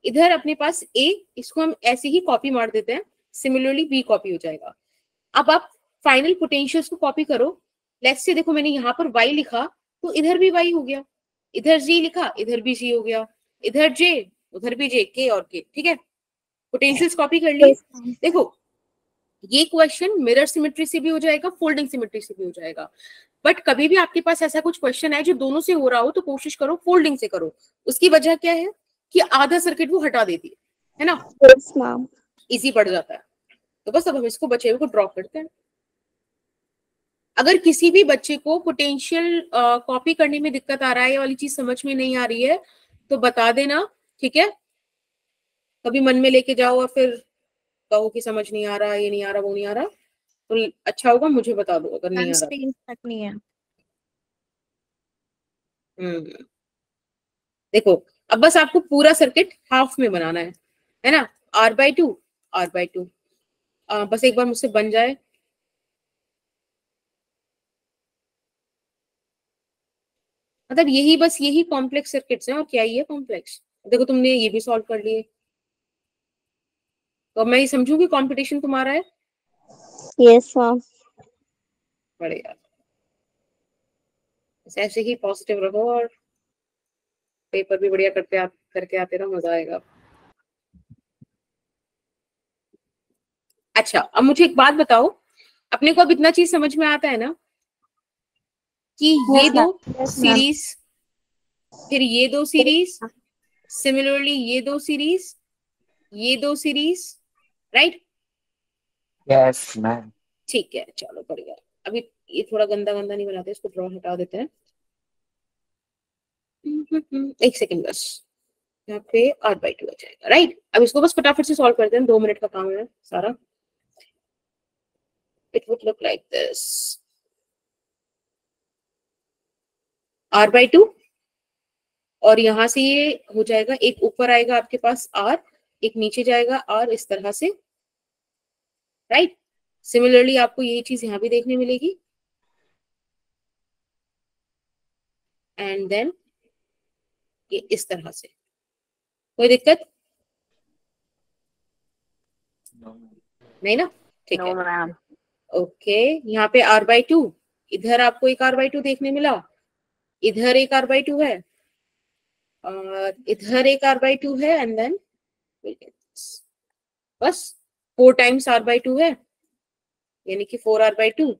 इधर अपने पास ए, इसको हम ऐसे ही कॉपी मार देते हैं, सिमिलरली बी कॉपी हो जाएगा। अब आप फाइनल पोटेंशियल्स को कॉपी करो। लेट्स से देखो मैंने यहाँ पर y लिखा, तो इधर भी y हो गया, इधर g लिखा, इधर भी g हो गया, इधर j, उधर भी j, k और k। ठीक है, पोटेंशियल्स कॉपी कर लिए। देखो ये क्वेश्चन मिरर सिमेट्री से भी हो जाएगा, फोल्डिंग सिमेट्री से भी हो जाएगा, बट कभी भी आपके पास ऐसा कुछ क्वेश्चन है जो दोनों से हो रहा हो, तो कोशिश करो फोल्डिंग से करो। उसकी वजह क्या है कि आधा सर्किट वो हटा देती है ना, यस मैम। इजी पड़ जाता है। तो बस अब हम इसको बचे हुए को ड्रॉ करते हैं। अगर किसी भी बच्चे को पोटेंशियल कॉपी करने में दिक्कत आ रहा है, ये वाली चीज समझ में नहीं आ रही है, तो बता देना, ठीक है। कभी मन में लेके जाओ और फिर कहो कि समझ नहीं आ रहा, ये नहीं आ रहा, वो नहीं आ रहा, तो अच्छा होगा मुझे बता दो अगर नहीं आ रहा। स्क्रीन नहीं है। देखो अब बस आपको पूरा सर्किट हाफ में बनाना है ना, r/2 r/2। बस एक बार मुझसे बन जाए। मतलब यही बस यही कॉम्प्लेक्स सर्किट्स हैं, और क्या ही है कॉम्प्लेक्स। देखो तुमने ये भी सॉल्व कर लिए, तो अब मैं ये समझूं कि कॉम्पिटिशन तुम्हारा है। Yes ma'am. बढ़िया, ऐसे ही पॉजिटिव रहो और पेपर भी बढ़िया करके आते रहो, मजा आएगा। अच्छा, अब मुझे एक बात बताओ, अपने को अब इतना चीज समझ में आता है ना कि ये दो सीरीज, फिर ये दो सीरीज, सिमिलरली ये दो सीरीज, ये दो सीरीज, राइट? Yes ma'am. ठीक है, चलो बढ़िया। अभी ये थोड़ा गंदा गंदा नहीं बनाते, इसको ड्रॉ हटा देते हैं। एक सेकंड बस, यहाँ पे r/2 आ जाएगा, राइट। अब इसको बस फटाफट से सॉल्व करते हैं, 2 मिनट का काम है सारा। It would look like this, r/2 और यहाँ से ये हो जाएगा, एक ऊपर आएगा आपके पास r, एक नीचे जाएगा r, इस तरह से, राइट। सिमिलरली आपको यही चीज यहाँ भी देखने मिलेगी, एंड देन ये इस तरह से। कोई दिक्कत नहीं ना? ठीक है, ओके। यहाँ पे r/2, इधर आपको एक r/2 देखने मिला, इधर एक r/2 है, और इधर एक r/2 है, एंड देन बस 4 टाइम्स r/2 है, यानी कि 4r/2,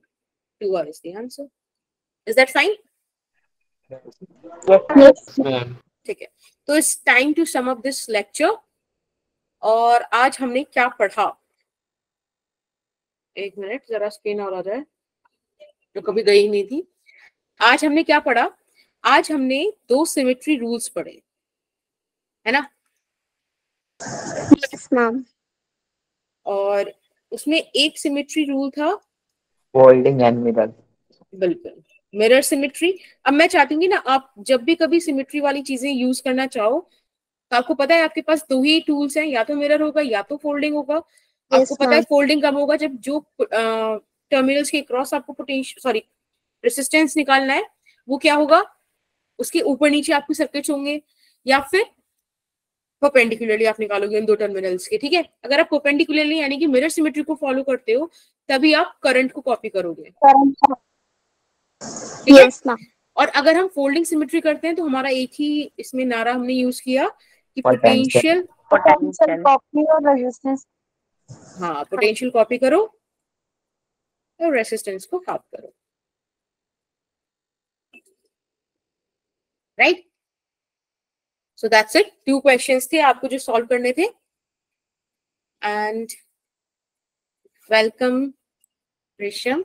2r is the answer. Is that fine? Yes, ma'am. ठीक है, तो it's time to sum up this lecture. और आज हमने क्या पढ़ा, एक मिनट जरा स्क्रीन और आ जाए, जो कभी गई नहीं थी। आज हमने क्या पढ़ा, आज हमने 2 सिमेट्री रूल्स पढ़े, है ना? Yes ma'am. और उसमें एक सिमेट्री रूल था Folding and mirror. बिल्कुल, मिरर सिमेट्री। अब मैं चाहती हूँ ना, आप जब भी कभी सिमेट्री वाली चीजें यूज करना चाहो, तो आपको पता है आपके पास 2 ही टूल्स हैं, या तो मिरर होगा या तो फोल्डिंग होगा। आपको पता है फोल्डिंग कब होगा, जब जो टर्मिनल्स के क्रॉस आपको रेसिस्टेंस निकालना है, वो क्या होगा, उसके ऊपर नीचे आपके सर्किट्स होंगे, या फिर परपेंडिकुलरली आप निकालोगे इन 2 टर्मिनल्स के, ठीक है। अगर आप परपेंडिकुलरली यानी कि मिरर सिमेट्री को फॉलो करते हो, तभी आप करंट को कॉपी करोगे, ठीक है। और अगर हम फोल्डिंग सिमेट्री करते हैं, तो हमारा एक ही इसमें नारा हमने यूज किया कि पोटेंशियल कॉपी और रेजिस्टेंस, हाँ, पोटेंशियल कॉपी करो और रेसिस्टेंस को हाफ करो, right. So that's it, 2 questions थे आपको जो सॉल्व करने थे। And welcome Resham.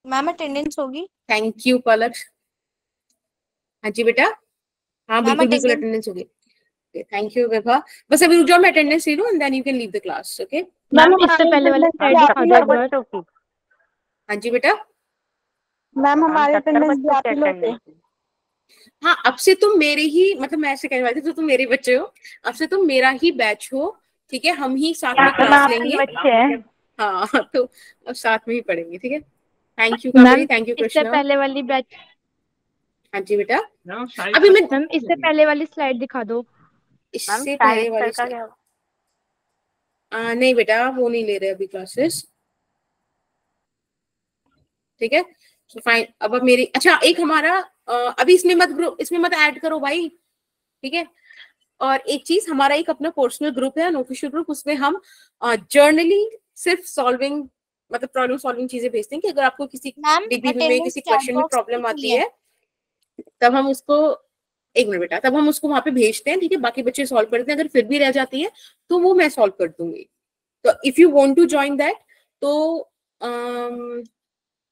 Ma'am attendance होगी? Thank you Palak. हाँ जी बेटा, हाँ बिल्कुल बिल्कुल अटेंडेंस होगी। Thank you Vibha. बस अभी रुक जाओ, मैं अटेंडेंस ले लूं and then you can leave the class, okay. Ma'am इससे पहले वाले स्लाइड दिखा दो। हाँ जी बेटा। मैम हमारे अटेंडेंस भी आप ही लोग थे। हाँ, अब से तुम मेरे ही, मतलब मैं ऐसे कहने वाली थी, तो तुम मेरे बच्चे हो, अब से तुम मेरा ही बैच हो, ठीक है। हम ही साथ में क्लास लेंगे, हाँ, तो अब साथ में ही पढ़ेंगे, ठीक है। Thank you Kaveri, thank you Krishna. इससे पहले वाली बैच, हाँ जी बेटा। अभी मैं मैम इससे पहले वाली स्लाइड दिखा दो। इससे पहले वाली नहीं बेटा, वो नहीं ले रहे अभी क्लासेस, ठीक है। सो फाइन, अब मेरी, अच्छा एक हमारा अभी इसमें मत ग्रुप, इसमें मत ऐड करो भाई, ठीक है। और एक चीज, हमारा एक अपना पर्सनल ग्रुप है, अनऑफिशियल ग्रुप, उसमें हम जर्नली सिर्फ सॉल्विंग, मतलब प्रॉब्लम सॉल्विंग चीजें भेजते हैं कि अगर आपको किसी डीबीबी में किसी क्वेश्चन में प्रॉब्लम आती है, तब हम उसको, एक मिनट बेटा, तब हम उसको वहां पे भेजते हैं, ठीक है। बाकी बच्चे सॉल्व करते हैं, अगर फिर भी रह जाती है तो वो मैं सॉल्व कर दूंगी। तो if you want to join that, तो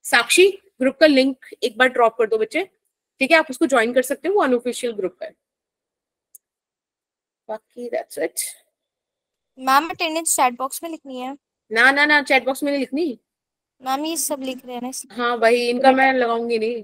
साक्षी ग्रुप का लिंक एक बार ड्रॉप कर दो बच्चे, ठीक है। आप उसको ज्वाइन कर सकते हो, वो अनऑफिशियल ग्रुप है। बाकी that's it. Ma'am attendance chat box में लिखनी है? ना ना ना, चैट बॉक्स में नहीं लिखनी मैम, ये सब लिख रहे हैं ना। हाँ भाई, इनका मैं लगाऊंगी नहीं,